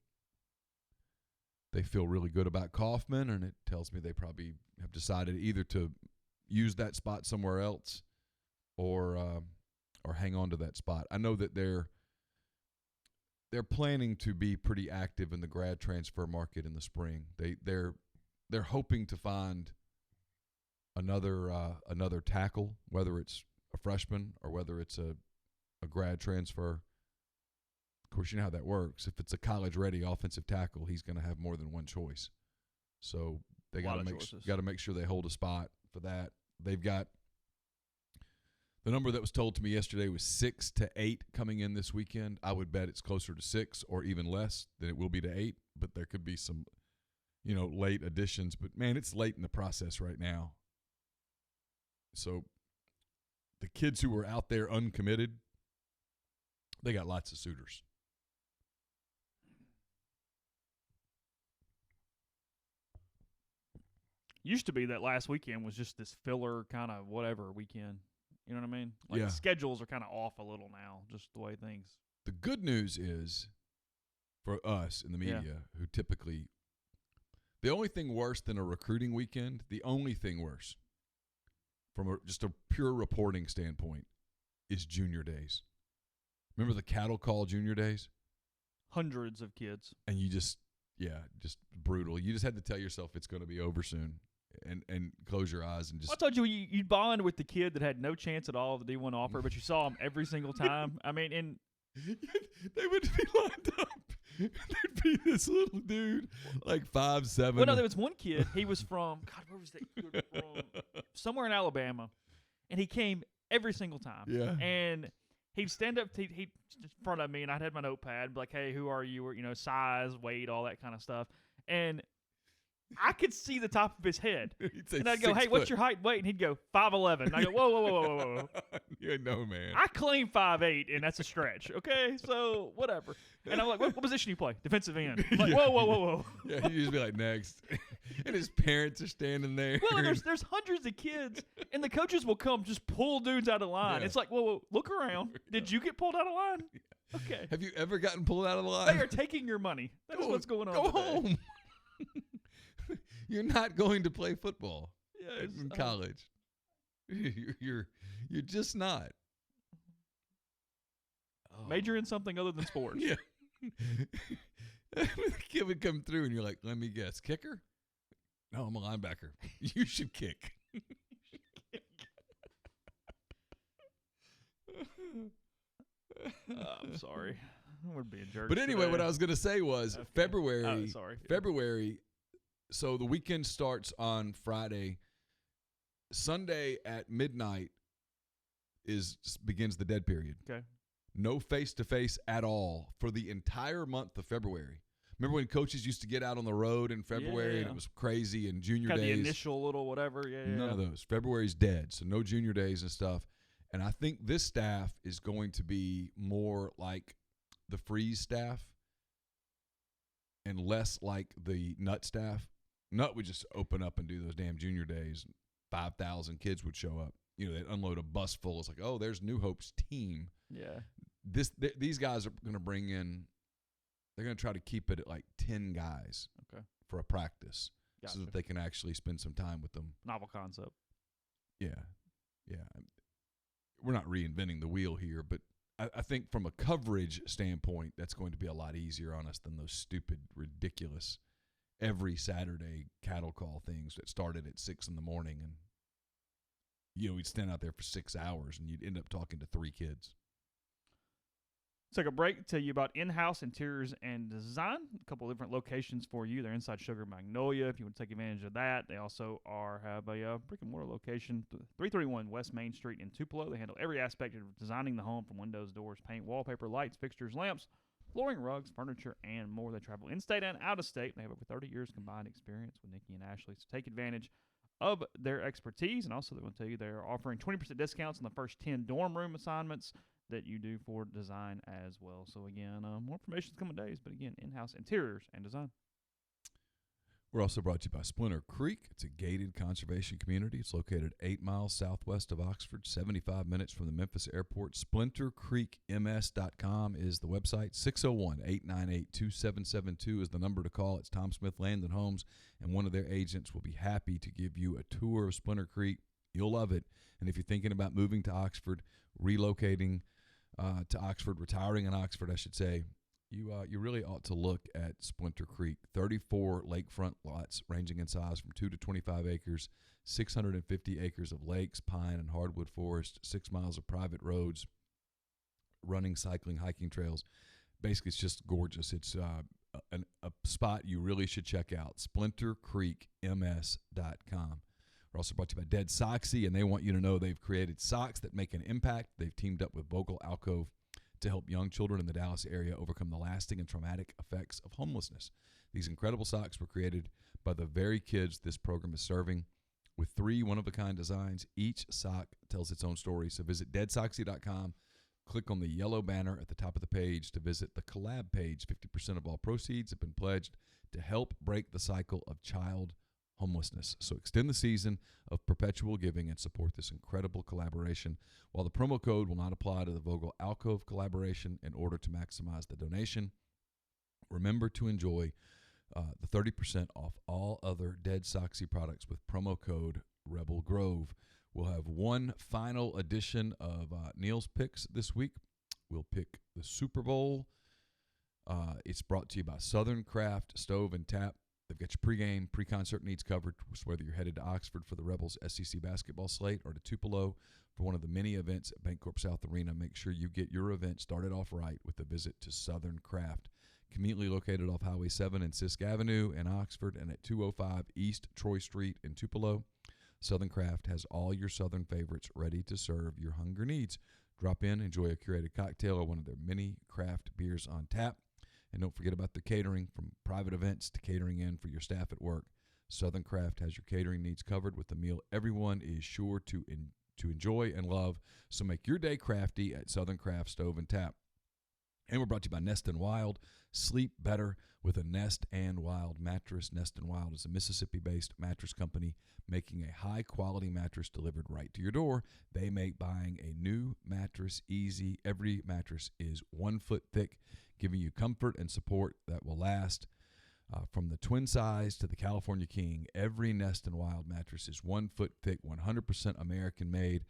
they feel really good about Kaufman, and it tells me they probably have decided either to use that spot somewhere else or hang on to that spot. I know that they're planning to be pretty active in the grad transfer market in the spring. They're hoping to find another tackle, whether it's a freshman or whether it's a grad transfer. Of course, you know how that works. If it's a college-ready offensive tackle, he's going to have more than one choice. So they got to make sure they hold a spot for that. They've got the number that was told to me yesterday was 6 to 8 coming in this weekend. I would bet it's closer to 6 or even less than it will be to 8, but there could be some, late additions. But, man, it's late in the process right now. So the kids who were out there uncommitted, they got lots of suitors. Used to be that last weekend was just this filler kind of whatever weekend. You know what I mean? Like yeah. The schedules are kind of off a little now, just the way things. The good news is for us in the media who typically The only thing worse than a recruiting weekend, the only thing worse from just a pure reporting standpoint is junior days. Remember the cattle call junior days? Hundreds of kids. And you just brutal. You just had to tell yourself it's going to be over soon and close your eyes and just. I told you'd bond with the kid that had no chance at all of the D1 offer, but you saw him every single time. I mean, and they would be lined up. There'd be this little dude, like 5'7". Well, no, there was one kid. He was from, God, where was that kid from? Somewhere in Alabama. And he came every single time. Yeah. And he'd stand up he'd in front of me, and I'd have my notepad, be like, hey, who are you? Or, size, weight, all that kind of stuff. And I could see the top of his head. And I'd go, hey, what's your height and weight? And he'd go, 5'11". And I go, whoa. You know, man. I claim 5'8", and that's a stretch. Okay, so whatever. And I'm like, what position do you play? Defensive end. I'm like, whoa. Yeah, you just be like, next. And his parents are standing there. Well, there's hundreds of kids, and the coaches will come just pull dudes out of line. Yeah. It's like, whoa, look around. Did you get pulled out of line? Okay. Have you ever gotten pulled out of the line? They are taking your money. That is what's going on. Go today. home. You're not going to play football in Yes, college. You're just not. Major in something other than sports. Yeah. The kid would come through and you're like, let me guess, kicker? No, I'm a linebacker. You should kick. I'm sorry. I would be a jerk. But anyway, today. what I was going to say was Okay. February. Sorry. February. So the weekend starts on Friday. Sunday at midnight begins the dead period. Okay. No face-to-face at all for the entire month of February. Remember when coaches used to get out on the road in February and it was crazy and junior Got days? the initial little whatever. Yeah. None of those. February's dead, so no junior days and stuff. And I think this staff is going to be more like the freeze staff and less like the nut staff. Nut would just open up and do those damn junior days. 5,000 kids would show up. They'd unload a bus full. It's like, oh, there's New Hope's team. Yeah. These guys are going to bring in. They're going to try to keep it at like 10 guys for a practice, so that they can actually spend some time with them. Novel concept. Yeah. We're not reinventing the wheel here, but I think from a coverage standpoint, that's going to be a lot easier on us than those stupid, ridiculous every Saturday cattle call things that started at 6 in the morning. And, we'd stand out there for 6 hours and you'd end up talking to 3 kids. Take a break, tell you about in-house interiors and design. A couple of different locations for you. They're inside Sugar Magnolia if you want to take advantage of that. They also have a brick-and-mortar location, 331 West Main Street in Tupelo. They handle every aspect of designing the home, from windows, doors, paint, wallpaper, lights, fixtures, lamps, flooring, rugs, furniture, and more. They travel in-state and out-of-state. They have over 30 years combined experience with Nikki and Ashley, so take advantage of their expertise. And also, they want to tell you they're offering 20% discounts on the first 10 dorm room assignments that you do for design as well. So again, more information in coming days, but again, in-house interiors and design. We're also brought to you by Splinter Creek. It's a gated conservation community. It's located 8 miles southwest of Oxford, 75 minutes from the Memphis airport. SplinterCreekMS.com is the website. 601-898-2772 is the number to call. It's Tom Smith Land and Homes, and one of their agents will be happy to give you a tour of Splinter Creek. You'll love it. And if you're thinking about moving to Oxford, relocating to Oxford, retiring in Oxford, I should say, you really ought to look at Splinter Creek. 34 lakefront lots ranging in size from 2 to 25 acres, 650 acres of lakes, pine and hardwood forest, 6 miles of private roads, running, cycling, hiking trails. Basically, it's just gorgeous. It's a spot you really should check out, SplinterCreekMS.com. We're also brought to you by Dead Soxy, and they want you to know they've created socks that make an impact. They've teamed up with Vocal Alcove to help young children in the Dallas area overcome the lasting and traumatic effects of homelessness. These incredible socks were created by the very kids this program is serving, with 3 one-of-a-kind designs. Each sock tells its own story. So visit deadsoxy.com. Click on the yellow banner at the top of the page to visit the collab page. 50% of all proceeds have been pledged to help break the cycle of child homelessness. So extend the season of perpetual giving and support this incredible collaboration. While the promo code will not apply to the Vogel Alcove collaboration, in order to maximize the donation, remember to enjoy the 30% off all other Dead Soxy products with promo code Rebel Grove. We'll have one final edition of Neal's Picks this week. We'll pick the Super Bowl. It's brought to you by Southern Craft Stove and Tap. They've got your pregame, pre-concert needs covered, whether you're headed to Oxford for the Rebels SEC basketball slate or to Tupelo for one of the many events at Bancorp South Arena. Make sure you get your event started off right with a visit to Southern Craft. Conveniently located off Highway 7 and Sisk Avenue in Oxford and at 205 East Troy Street in Tupelo. Southern Craft has all your Southern favorites ready to serve your hunger needs. Drop in, enjoy a curated cocktail or one of their many craft beers on tap. And don't forget about their catering, from private events to catering in for your staff at work. Southern Craft has your catering needs covered with a meal everyone is sure to enjoy and love. So make your day crafty at Southern Craft Stove and Tap. And we're brought to you by Nest and Wild. Sleep better with a Nest and Wild mattress. Nest and Wild is a Mississippi-based mattress company making a high-quality mattress delivered right to your door. They make buying a new mattress easy. Every mattress is 1 foot thick, giving you comfort and support that will last. From the twin size to the California King, every Nest and Wild mattress is 1 foot thick, 100% American-made,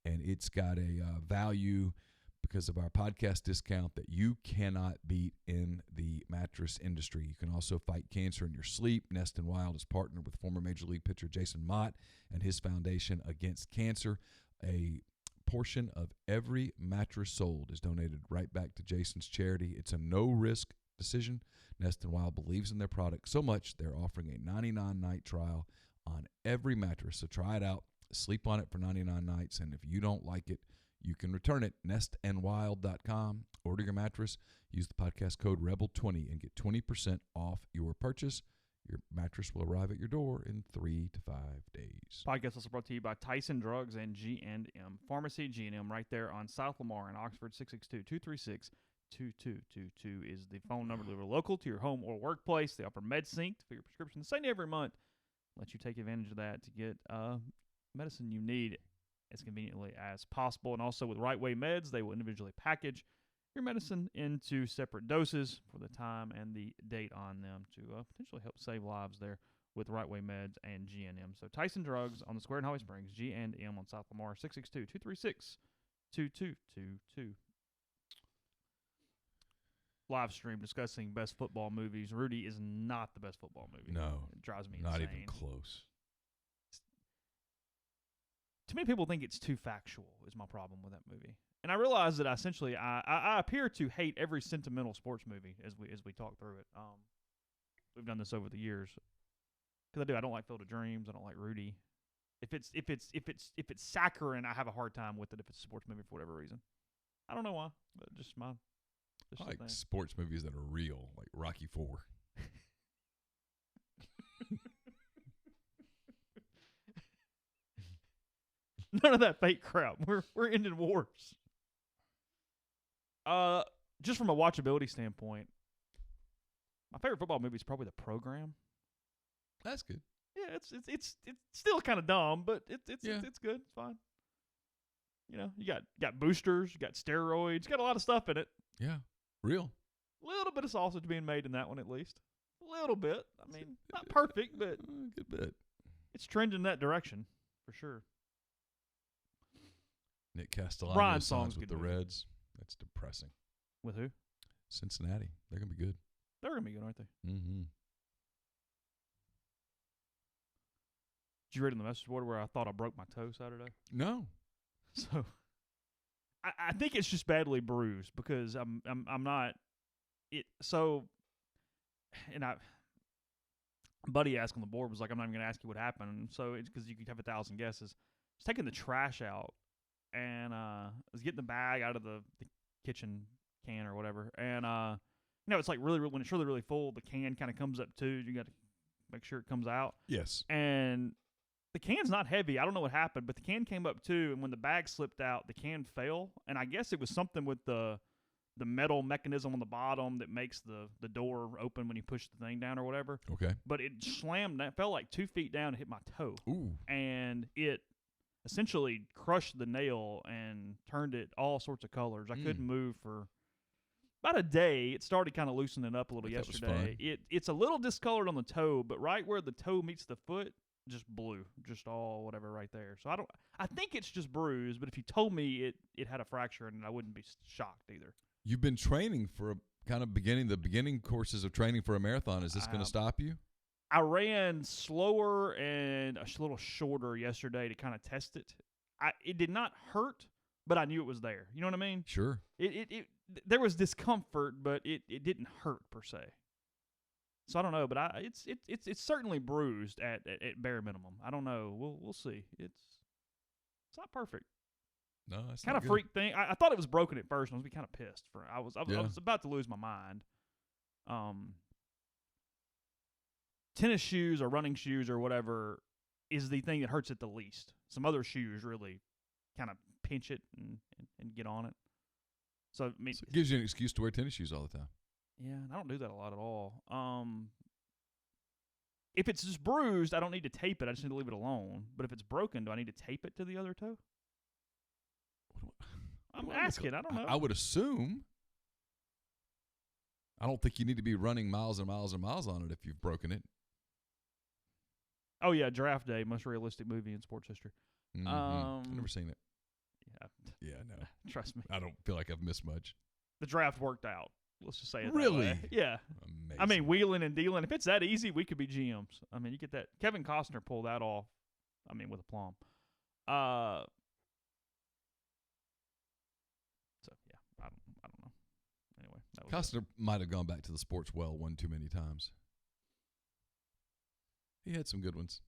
and it's got a value because of our podcast discount that you cannot beat in the mattress industry. You can also fight cancer in your sleep. Nest and Wild is partnered with former Major League pitcher Jason Mott and his foundation against cancer. A portion of every mattress sold is donated right back to Jason's charity. It's a no-risk decision. Nest and Wild believes in their product so much they're offering a 99-night trial on every mattress. So try it out, sleep on it for 99 nights, and if you don't like it, you can return it. Nestandwild.com. Order your mattress. Use the podcast code REBEL20 and get 20% off your purchase. Your mattress will arrive at your door in 3 to 5 days. Podcast also brought to you by Tyson Drugs and G&M Pharmacy. G&M right there on South Lamar in Oxford. 662-236-2222 is the phone number. Deliver local to your home or workplace. They offer MedSync for your prescription the same day every month. Let you take advantage of that to get medicine you need as conveniently as possible. And also with Right Way Meds, they will individually package your medicine into separate doses for the time and the date on them to potentially help save lives there with Right Way Meds and G&M. So Tyson Drugs on the Square in Holly Springs, G&M on South Lamar, 662-236-2222. Live stream discussing best football movies. Rudy is not the best football movie. No. It drives me not insane. Even close. Too many people think it's too factual is my problem with that movie. And I realize that essentially I appear to hate every sentimental sports movie as we talk through it. We've done this over the years. Because I do. I don't like Field of Dreams. I don't like Rudy. If it's saccharine, I have a hard time with it if it's a sports movie for whatever reason. I don't know why, but just I like sports movies that are real, like Rocky IV. None of that fake crap. We're ending wars. Just from a watchability standpoint, my favorite football movie is probably The Program. That's good. Yeah, it's still kind of dumb, but it's good. It's fine. You know, you got boosters, you got steroids, you got a lot of stuff in it. Yeah, real. A little bit of sausage being made in that one, at least. A little bit. I mean, not perfect, but a good bit. It's trending in that direction for sure. Nick Castellano Brian signs with the movie. Reds. That's depressing. With who? Cincinnati. They're going to be good. They're going to be good, aren't they? Mm-hmm. Did you read in the message board where I thought I broke my toe Saturday? No. So I think it's just badly bruised because I'm not it. So, and a buddy asked on the board was like, I'm not even going to ask you what happened. And so it's because you could have 1,000 guesses. I was taking the trash out and I was getting the bag out of the kitchen can or whatever. And you know, it's like really when it's really full, the can kind of comes up too. You got to make sure it comes out. Yes. And the can's not heavy. I don't know what happened, but the can came up too, and when the bag slipped out, the can fell. And I guess it was something with the metal mechanism on the bottom that makes the door open when you push the thing down or whatever. Okay. But it slammed. It fell like 2 feet down and hit my toe. Ooh. And it essentially crushed the nail and turned it all sorts of colors. I couldn't move for about a day. It started kind of loosening up a little That was yesterday. It's a little discolored on the toe, but right where the toe meets the foot, just blue, just all whatever right there. So I think it's just bruised, but if you told me it had a fracture in it, I wouldn't be shocked either. You've been training for the beginning courses of training for a marathon. Is this going to stop you? I ran slower and a little shorter yesterday to kind of test it. It did not hurt, but I knew it was there. You know what I mean? Sure. There was discomfort, but it didn't hurt per se. So I don't know, but it's certainly bruised at bare minimum. I don't know. We'll see. It's not perfect. No, it's kind not of freak thing. I thought it was broken at first. And I was kind of pissed for. I was about to lose my mind. Tennis shoes or running shoes or whatever is the thing that hurts it the least. Some other shoes really kind of pinch it and get on it. So, I mean, it gives you an excuse to wear tennis shoes all the time. Yeah, and I don't do that a lot at all. If it's just bruised, I don't need to tape it. I just need to leave it alone. But if it's broken, do I need to tape it to the other toe? I'm asking. I don't know. I would assume. I don't think you need to be running miles and miles and miles on it if you've broken it. Oh, yeah, Draft Day, most realistic movie in sports history. Mm-hmm. I've never seen it. Yeah, no. Trust me. I don't feel like I've missed much. The draft worked out. Let's just say it really? that way. Yeah. Amazing. I mean, wheeling and dealing. If it's that easy, we could be GMs. I mean, you get that. Kevin Costner pulled that off. I mean, with aplomb. So yeah, I don't know. Anyway, Costner might have gone back to the sports well one too many times. He had some good ones.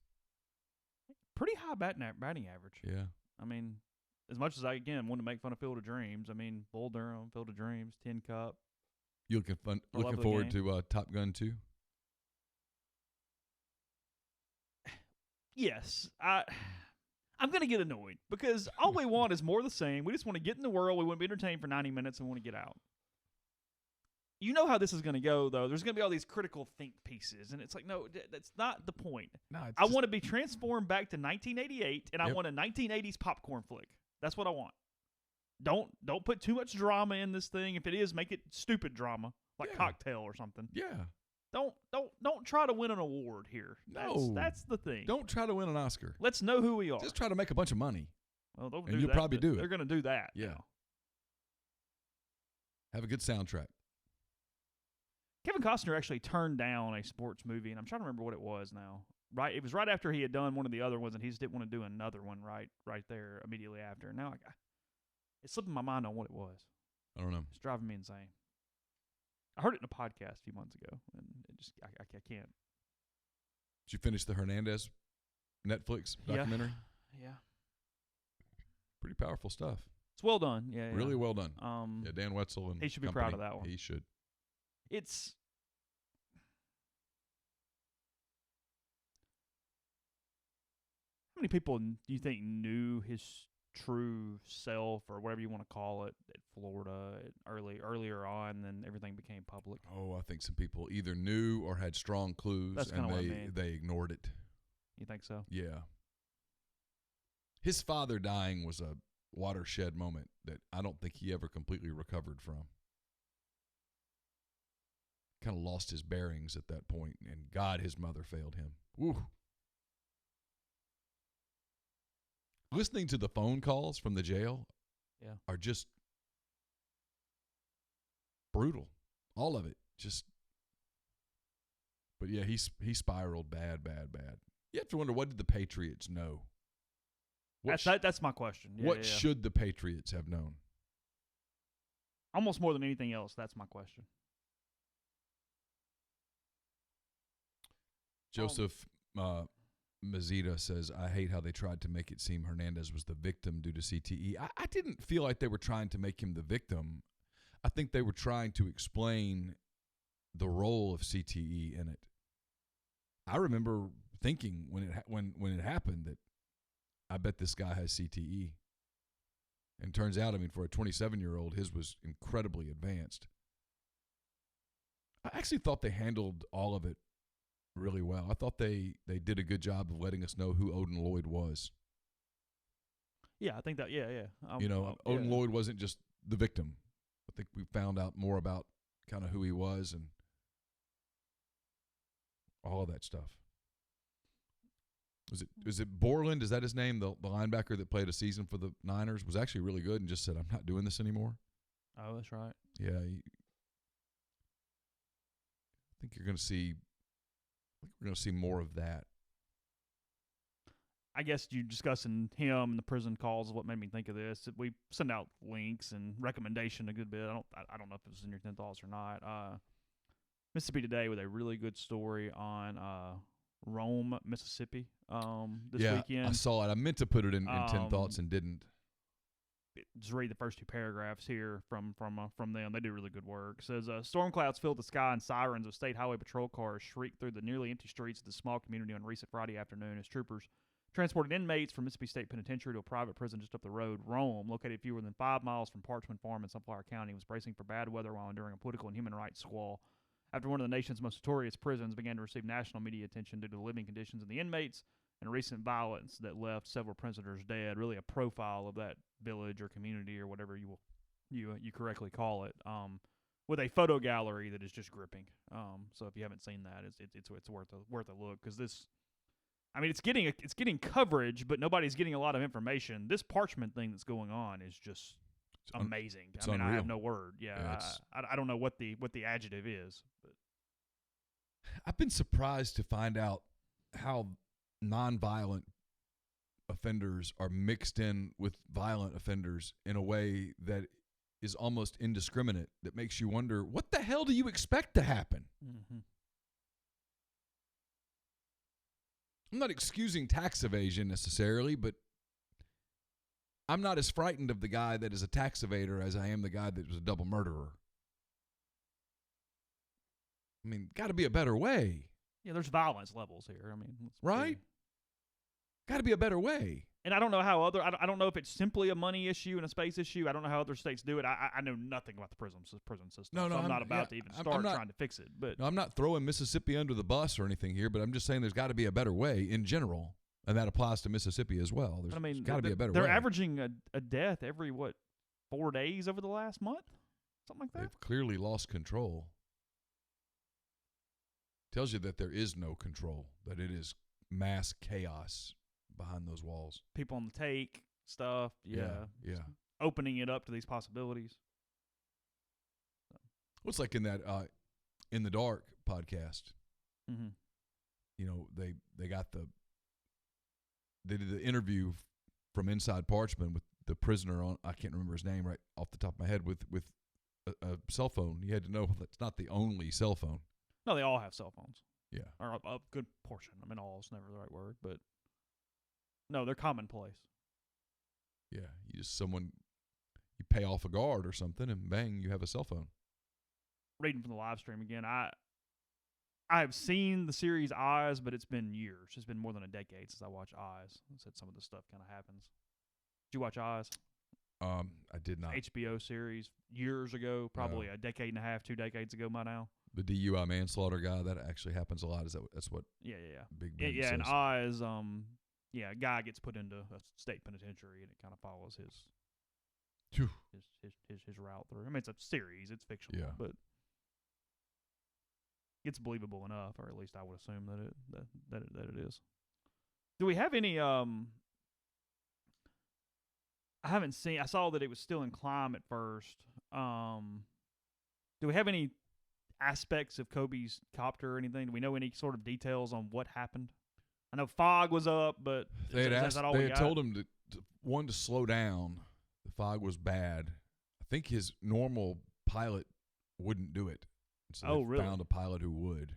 Pretty high batting average. Yeah. I mean, as much as I again want to make fun of Field of Dreams, I mean, Bull Durham, Field of Dreams, Tin Cup. You looking forward to Top Gun 2? Yes, I'm going to get annoyed because all we want is more of the same. We just want to get in the world. We want to be entertained for 90 minutes and want to get out. You know how this is going to go, though. There's going to be all these critical think pieces, and it's like, no, that's not the point. No, I want to be transformed back to 1988, and I want a 1980s popcorn flick. That's what I want. Don't put too much drama in this thing. If it is, make it stupid drama, like Cocktail or something. Yeah. Don't try to win an award here. That's the thing. Don't try to win an Oscar. Let's know who we are. Just try to make a bunch of money. Well, and you'll probably do it. They're going to do that. Yeah. Have a good soundtrack. Kevin Costner actually turned down a sports movie, and I'm trying to remember what it was now. Right, it was right after he had done one of the other ones, and he just didn't want to do another one right there immediately after. Now it's slipping my mind on what it was. I don't know. It's driving me insane. I heard it in a podcast a few months ago, and it just I can't. Did you finish the Hernandez Netflix documentary? Yeah. Pretty powerful stuff. It's well done. Yeah. Really well done. Dan Wetzel and he should be company, proud of that one. He should. It's how many people do you think knew his true self or whatever you want to call it at Florida earlier on, then everything became public? Oh, I think some people either knew or had strong clues, and they ignored it. You think so? Yeah. His father dying was a watershed moment that I don't think he ever completely recovered from. Kind of lost his bearings at that point, and God, his mother failed him. Woo. Listening to the phone calls from the jail are just brutal. All of it. But yeah, he spiraled bad. You have to wonder, what did the Patriots know? That's my question. What should the Patriots have known? Almost more than anything else, that's my question. Joseph Mazida says, I hate how they tried to make it seem Hernandez was the victim due to CTE. I didn't feel like they were trying to make him the victim. I think they were trying to explain the role of CTE in it. I remember thinking when it happened that I bet this guy has CTE. And turns out, I mean, for a 27-year-old, his was incredibly advanced. I actually thought they handled all of it really well. I thought they did a good job of letting us know who Odin Lloyd was. Yeah, I think that, yeah. Odin Lloyd wasn't just the victim. I think we found out more about kind of who he was and all of that stuff. Was it Borland? Is that his name? The linebacker that played a season for the Niners was actually really good and just said, "I'm not doing this anymore." Oh, that's right. Yeah, I think you're going to see. We're going to see more of that. I guess you discussing him and the prison calls is what made me think of this. We send out links and recommendation a good bit. I don't know if it was in your 10 thoughts or not. Mississippi Today with a really good story on Rome, Mississippi. This weekend. I saw it. I meant to put it in 10 thoughts and didn't. Just read the first 2 paragraphs here from them. They do really good work. It says, storm clouds filled the sky and sirens of state highway patrol cars shrieked through the nearly empty streets of the small community on recent Friday afternoon as troopers transported inmates from Mississippi State Penitentiary to a private prison just up the road. Rome, located fewer than 5 miles from Parchman Farm in Sunflower County, was bracing for bad weather while enduring a political and human rights squall. After one of the nation's most notorious prisons began to receive national media attention due to the living conditions of the inmates and recent violence that left several prisoners dead, really a profile of that village or community or whatever you correctly call it, with a photo gallery that is just gripping. So if you haven't seen that, it's worth a look, because this, I mean, it's getting coverage, but nobody's getting a lot of information. This Parchment thing that's going on is just amazing. It's I mean, unreal. I have no word. Yeah, I don't know what the adjective is, but I've been surprised to find out how nonviolent offenders are mixed in with violent offenders in a way that is almost indiscriminate, that makes you wonder, what the hell do you expect to happen? Mm-hmm. I'm not excusing tax evasion necessarily, but I'm not as frightened of the guy that is a tax evader as I am the guy that was a double murderer. I mean, got to be a better way. Yeah, there's violence levels here. I mean, right? Got to be a better way. And I don't know how I don't know if it's simply a money issue and a space issue. I don't know how other states do it. I know nothing about the prison system. No, so I'm not about to even start trying to fix it. But no, I'm not throwing Mississippi under the bus or anything here, but I'm just saying there's got to be a better way in general, and that applies to Mississippi as well. There's got to be a better way. They're averaging a death every, 4 days over the last month? Something like that? They've clearly lost control. Tells you that there is no control, that it is mass chaos behind those walls. People on the take, stuff. Yeah. Opening it up to these possibilities. What's like in that In the Dark podcast? Mm-hmm. You know, they did the interview from Inside Parchman with the prisoner on, I can't remember his name right off the top of my head, with a cell phone. You had to know that's not the only cell phone. No, they all have cell phones. Yeah. Or a good portion. I mean, all is never the right word, but no, they're commonplace. Yeah, you pay off a guard or something, and bang, you have a cell phone. Reading from the live stream again, I have seen the series Eyes, but it's been years. It's been more than a decade since I watched Eyes. I said some of this stuff kind of happens. Did you watch Eyes? I did not. HBO series years ago, probably a decade and a half, 2 decades ago by now. The DUI manslaughter guy, that actually happens a lot. That's what? Yeah. Big Ben yeah, says. and Eyes, a guy gets put into a state penitentiary, and it kind of follows his route through. I mean, it's a series, it's fictional, but it's believable enough, or at least I would assume that it is. Do we have any? I haven't seen. I saw that it was still in climb at first. Do we have any aspects of Kobe's copter or anything? Do we know any sort of details on what happened? I know fog was up, but they had told him to slow down. The fog was bad. I think his normal pilot wouldn't do it. So they found a pilot who would.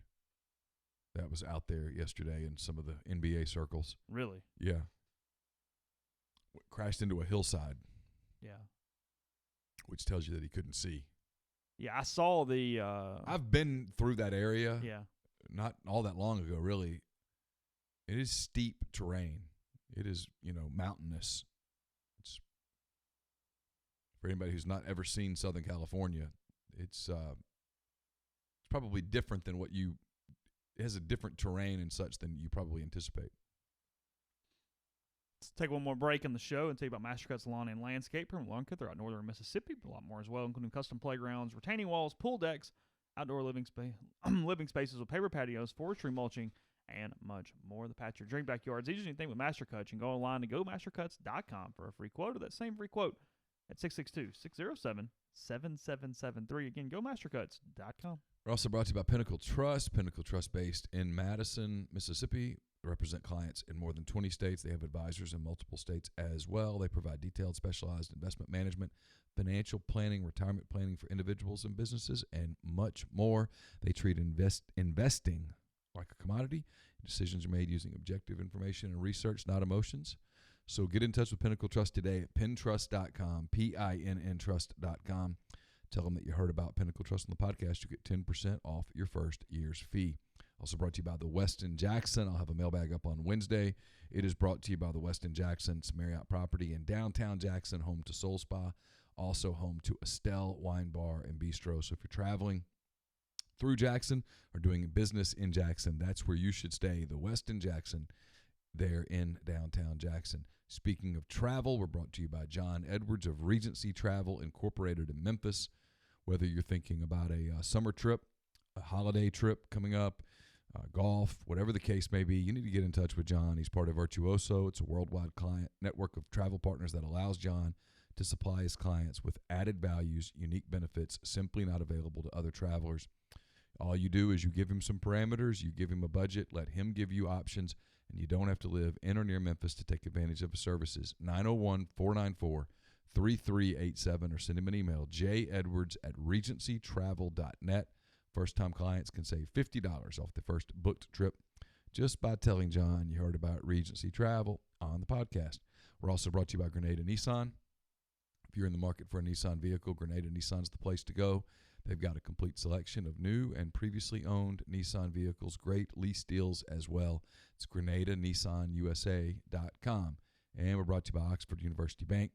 That was out there yesterday in some of the NBA circles. Really? Yeah. Crashed into a hillside. Yeah. Which tells you that he couldn't see. Yeah, I saw the I've been through that area. Yeah. Not all that long ago, really. It is steep terrain. It is, mountainous. It's for anybody who's not ever seen Southern California, it's probably different than it has a different terrain and such than you probably anticipate. Let's take one more break in the show and tell you about Mastercut's Lawn and Landscape. Permanent Lawn Care throughout northern Mississippi, but a lot more as well, including custom playgrounds, retaining walls, pool decks, outdoor living spaces with paper patios, forestry mulching, and much more. The patch your dream backyards. Easy anything with Mastercut. You can go online to gomastercuts.com for a free quote, or that same free quote at 662-607-7773. Again, gomastercuts.com. We're also brought to you by Pinnacle Trust. Pinnacle Trust based in Madison, Mississippi. They represent clients in more than 20 states. They have advisors in multiple states as well. They provide detailed, specialized investment management, financial planning, retirement planning for individuals and businesses, and much more. They treat investing like a commodity. Decisions are made using objective information and research, not emotions. So get in touch with Pinnacle Trust today at pintrust.com, P-I-N-N trust.com. Tell them that you heard about Pinnacle Trust on the podcast. You get 10% off your first year's fee. Also brought to you by the Westin Jackson. I'll have a mailbag up on Wednesday. It is brought to you by the Westin Jackson. It's Marriott property in downtown Jackson, home to Soul Spa, also home to Estelle Wine Bar and Bistro. So if you're traveling through Jackson or doing business in Jackson, that's where you should stay. The Westin Jackson there in downtown Jackson. Speaking of travel, we're brought to you by John Edwards of Regency Travel Incorporated in Memphis. Whether you're thinking about a summer trip, a holiday trip coming up, golf, whatever the case may be, you need to get in touch with John. He's part of Virtuoso. It's a worldwide client network of travel partners that allows John to supply his clients with added values, unique benefits, simply not available to other travelers. All you do is you give him some parameters, you give him a budget, let him give you options, and you don't have to live in or near Memphis to take advantage of his services. 901-494-3387 or send him an email, jedwards@regencytravel.net. First-time clients can save $50 off the first booked trip just by telling John you heard about Regency Travel on the podcast. We're also brought to you by Grenada Nissan. If you're in the market for a Nissan vehicle, Grenada Nissan's the place to go. They've got a complete selection of new and previously owned Nissan vehicles, great lease deals as well. It's GrenadaNissanUSA.com. And we're brought to you by Oxford University Bank.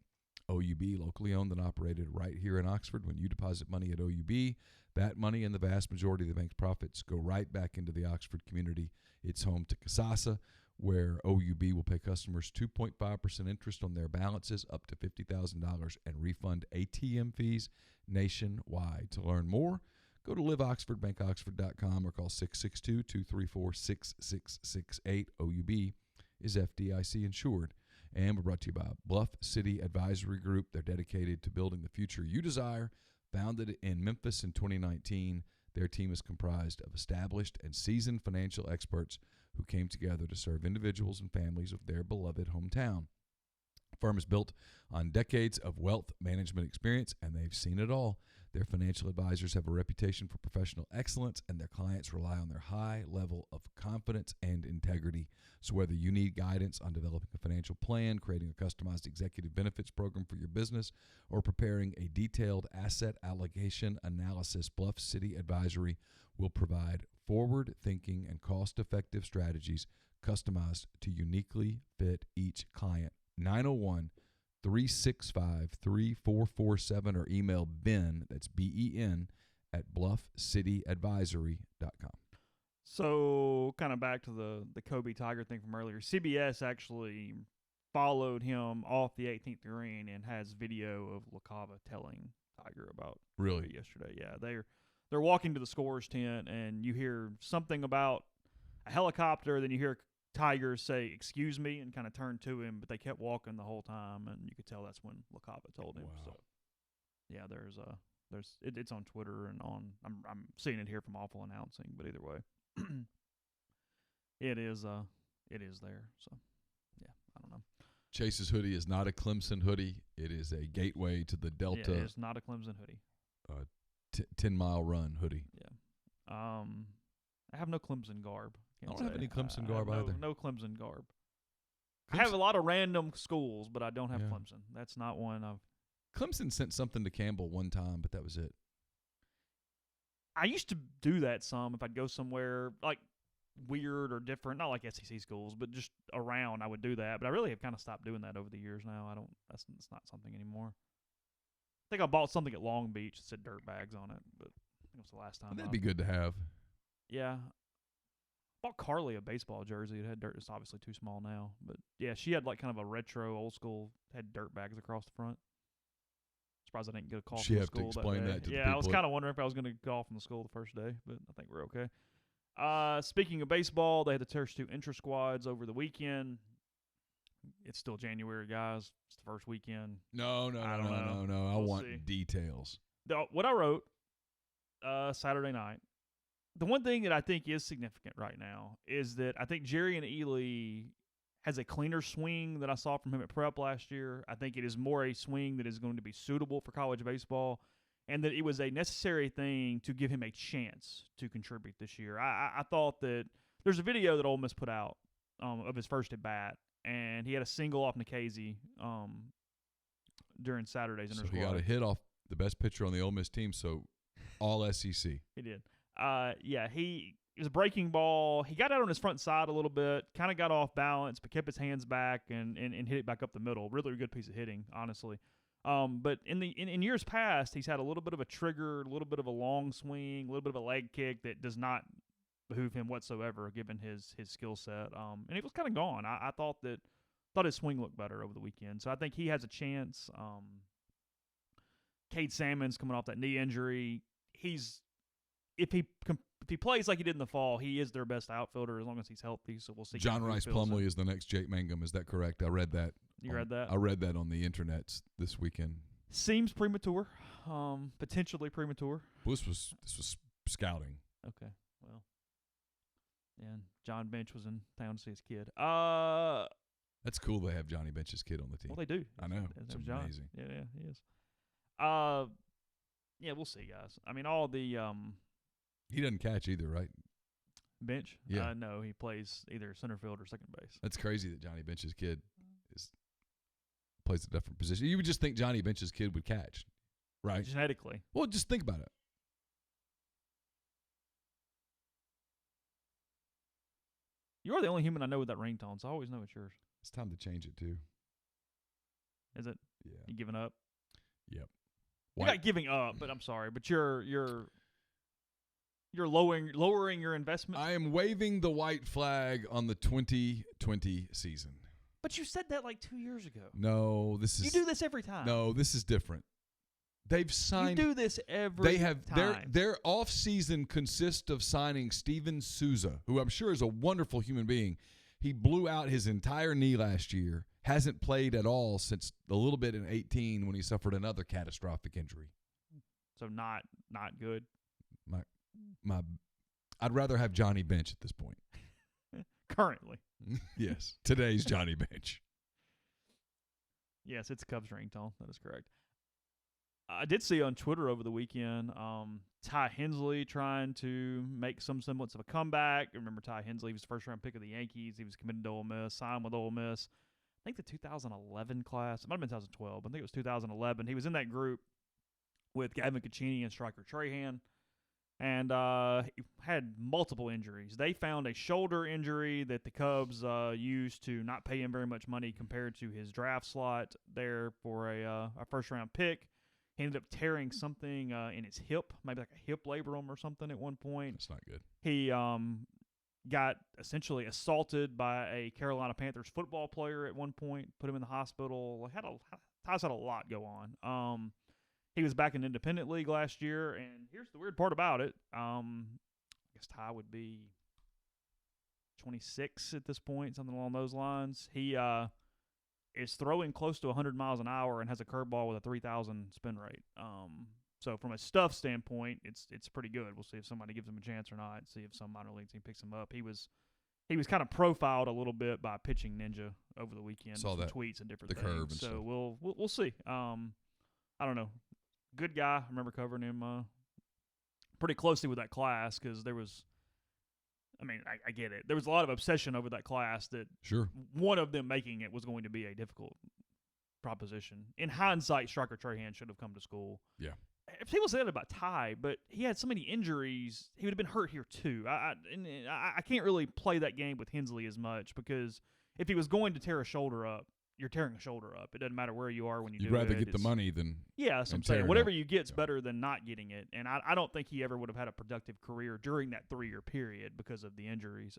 OUB, locally owned and operated right here in Oxford. When you deposit money at OUB, that money and the vast majority of the bank's profits go right back into the Oxford community. It's home to Casasa, where OUB will pay customers 2.5% interest on their balances up to $50,000 and refund ATM fees nationwide. To learn more, go to liveoxfordbankoxford.com or call 662-234-6668. OUB is FDIC insured. And we're brought to you by Bluff City Advisory Group. They're dedicated to building the future you desire. Founded in Memphis in 2019, their team is comprised of established and seasoned financial experts who came together to serve individuals and families of their beloved hometown. The firm is built on decades of wealth management experience, and they've seen it all. Their financial advisors have a reputation for professional excellence, and their clients rely on their high level of confidence and integrity. So whether you need guidance on developing a financial plan, creating a customized executive benefits program for your business, or preparing a detailed asset allocation analysis, Bluff City Advisory will provide forward-thinking and cost-effective strategies customized to uniquely fit each client. 901-365-3447 or email Ben, that's B-E-N, at bluffcityadvisory.com. So, kind of back to the Kobe Tiger thing from earlier. CBS actually followed him off the 18th green and has video of LaCava telling Tiger about Really? Kobe yesterday. Yeah, they're walking to the scorer's tent, and you hear something about a helicopter, then you hear Tiger say, "Excuse me," and kind of turn to him, but they kept walking the whole time, and you could tell that's when LaCava told him. Wow. So, yeah, it's on Twitter and on. I'm seeing it here from Awful Announcing, but either way, it is there. So, yeah, I don't know. Chase's hoodie is not a Clemson hoodie. It is a gateway to the Delta. Yeah, it's not a Clemson hoodie. 10-mile run hoodie. Yeah. I have no Clemson garb. I don't have any Clemson garb either. No Clemson garb. Clemson, I have a lot of random schools, but I don't have Yeah. Clemson. That's not one of. Clemson sent something to Campbell one time, but that was it. I used to do that some if I'd go somewhere like weird or different, not like SEC schools, but just around. I would do that, but I really have kind of stopped doing that over the years now. I don't. It's not something anymore. I think I bought something at Long Beach that said Dirtbags on it, but I think it was the last time. That'd be good to have. Yeah. bought Carly a baseball jersey. It had dirt. It's obviously too small now, but yeah, she had like kind of a retro, old school. Had dirt bags across the front. Surprised I didn't get a call from the school. She have to explain that to the people. Yeah, I was kind of wondering if I was going to call from the school the first day, but I think we're okay. Speaking of baseball, they had the Terrace 2 intra squads over the weekend. It's still January, guys. It's the first weekend. No. I want details. What I wrote Saturday night, the one thing that I think is significant right now is that I think Jerry and Ely has a cleaner swing than I saw from him at prep last year. I think it is more a swing that is going to be suitable for college baseball, and that it was a necessary thing to give him a chance to contribute this year. I thought that there's a video that Ole Miss put out of his first at bat, and he had a single off Nikhazy during Saturday's inter squad. So he got a hit off the best pitcher on the Ole Miss team, so all SEC. He did. It was a breaking ball. He got out on his front side a little bit, kind of got off balance, but kept his hands back and hit it back up the middle. Really good piece of hitting, honestly. But in years past, he's had a little bit of a trigger, a little bit of a long swing, a little bit of a leg kick that does not behoove him whatsoever, given his skill set. And it was kind of gone. I thought his swing looked better over the weekend, so I think he has a chance. Cade Salmon's coming off that knee injury. If he plays like he did in the fall, he is their best outfielder as long as he's healthy. So we'll see. John Rice Plumlee is the next Jake Mangum. Is that correct? I read that. You read that? I read that on the internet this weekend. Seems premature, potentially premature. This was scouting. Okay, well, and John Bench was in town to see his kid. That's cool. They have Johnny Bench's kid on the team. Well, they do. I know. It's amazing. Yeah, he is. Yeah, we'll see, guys. I mean, all the he doesn't catch either, right? Bench? Yeah. No, he plays either center field or second base. That's crazy that Johnny Bench's kid plays a different position. You would just think Johnny Bench's kid would catch, right? Genetically. Well, just think about it. You're the only human I know with that ringtone, so I always know it's yours. It's time to change it, too. Is it? Yeah. You giving up? Yep. You're not giving up, but I'm sorry, but you're lowering your investment. I am waving the white flag on the 2020 season. But you said that like 2 years ago. No, this is. You do this every time. No, this is different. They've signed. You do this every time. Their off season consists of signing Steven Souza, who I'm sure is a wonderful human being. He blew out his entire knee last year. Hasn't played at all since a little bit in 2018 when he suffered another catastrophic injury. So not good. I'd rather have Johnny Bench at this point. Currently. Yes. Today's Johnny Bench. Yes, it's Cubs ringtone. That is correct. I did see on Twitter over the weekend Ty Hensley trying to make some semblance of a comeback. Remember Ty Hensley was the first-round pick of the Yankees. He was committed to Ole Miss, signed with Ole Miss. I think the 2011 class. It might have been 2012, but I think it was 2011. He was in that group with Gavin Caccini and Striker Trahan, and he had multiple injuries. They found a shoulder injury that the Cubs used to not pay him very much money compared to his draft slot there for a first-round pick. He ended up tearing something in his hip, maybe like a hip labrum or something at one point. That's not good. He got essentially assaulted by a Carolina Panthers football player at one point, put him in the hospital. Ty's had a lot go on. He was back in Independent League last year, and here's the weird part about it. I guess Ty would be 26 at this point, something along those lines. He is throwing close to 100 miles an hour and has a curveball with a 3,000 spin rate. So from a stuff standpoint, it's pretty good. We'll see if somebody gives him a chance or not. See if some minor league team picks him up. He was kind of profiled a little bit by Pitching Ninja over the weekend. Saw that tweets and different the things. Curve and so stuff. we'll see. I don't know. Good guy. I remember covering him pretty closely with that class because there was. I mean, I get it. There was a lot of obsession over that class that sure one of them making it was going to be a difficult proposition. In hindsight, Striker Trahan should have come to school. Yeah. People say that about Ty, but he had so many injuries, he would have been hurt here too. I can't really play that game with Hensley as much because if he was going to tear a shoulder up, you're tearing a shoulder up. It doesn't matter where you are when you do it. You'd rather get the money than that's what I'm tear saying. it Whatever up. you get's better than not getting it. And I don't think he ever would have had a productive career during that 3-year period because of the injuries.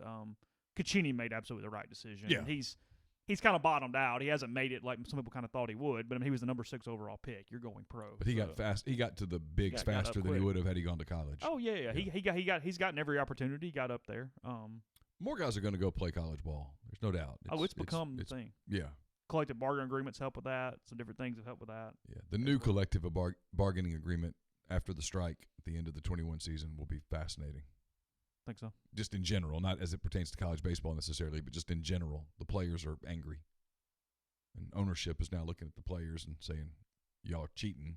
Caccini made absolutely the right decision. Yeah. And he's kind of bottomed out. He hasn't made it like some people kind of thought he would, but I mean, he was the number 6 overall pick. You're going pro. But he got fast. He got to the bigs got up faster than he quick. would have had he gone to college. Oh yeah. He's gotten every opportunity. He got up there. More guys are going to go play college ball. There's no doubt. It's become the thing. Yeah. Collective bargaining agreements help with that. Some different things have helped with that. Yeah. The new collective bargaining agreement after the strike at the end of the 21 season will be fascinating. Think so. Just in general, not as it pertains to college baseball necessarily, but just in general. The players are angry. And ownership is now looking at the players and saying, y'all are cheating.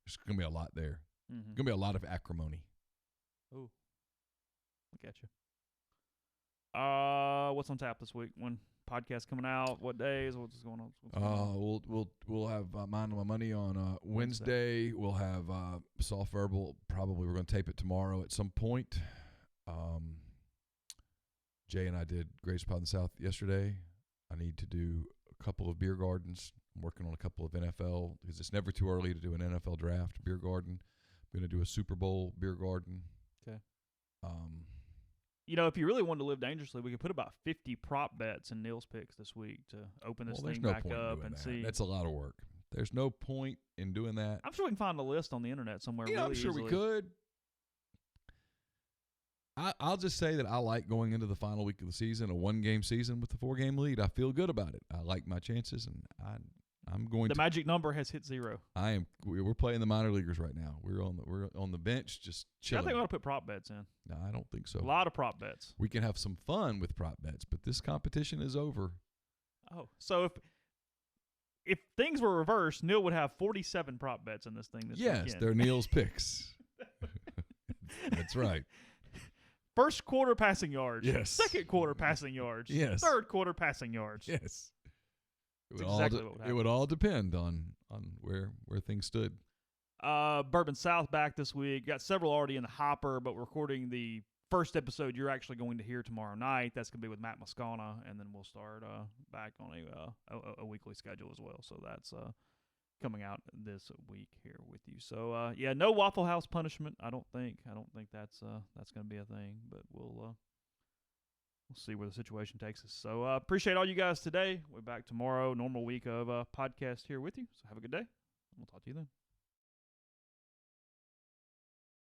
There's going to be a lot there. Mm-hmm. Going to be a lot of acrimony. Oh, look at you. What's on tap this week? When podcast coming out? What days? What's going on? We'll have Mind on My Money on Wednesday. We'll have Soft Verbal. Probably we're going to tape it tomorrow at some point. Jay and I did Greatest Pod in the South yesterday. I need to do a couple of beer gardens. I'm working on a couple of NFL because it's never too early to do an NFL draft beer garden. I'm going to do a Super Bowl beer garden. Okay. If you really wanted to live dangerously, we could put about 50 prop bets in Neal's picks this week to open this thing back up and see. That's a lot of work. There's no point in doing that. I'm sure we can find a list on the internet somewhere. Yeah, really I'm sure easily. we could. I'll just say that I like going into the final week of the season, a 1-game season with a 4-game lead. I feel good about it. I like my chances, and I'm going. The magic number has hit 0. We're playing the minor leaguers right now. We're on the bench, just chilling. I think we ought to put prop bets in. No, I don't think so. A lot of prop bets. We can have some fun with prop bets, but this competition is over. Oh, so if things were reversed, Neal would have 47 prop bets in this thing this weekend. Yes, they're Neal's picks. That's right. First quarter passing yards. Yes. Second quarter passing yards. Yes. Third quarter passing yards. Yes. It would, exactly what would happen. It would all depend on where things stood. Bourbon South back this week. Got several already in the hopper, but we're recording the first episode you're actually going to hear tomorrow night. That's going to be with Matt Moscona, and then we'll start back on a weekly schedule as well. So that's coming out this week here with you. So no Waffle House punishment. I don't think that's going to be a thing, but we'll see where the situation takes us. So appreciate all you guys today. We're back tomorrow. Normal week of podcast here with you. So have a good day. We'll talk to you then.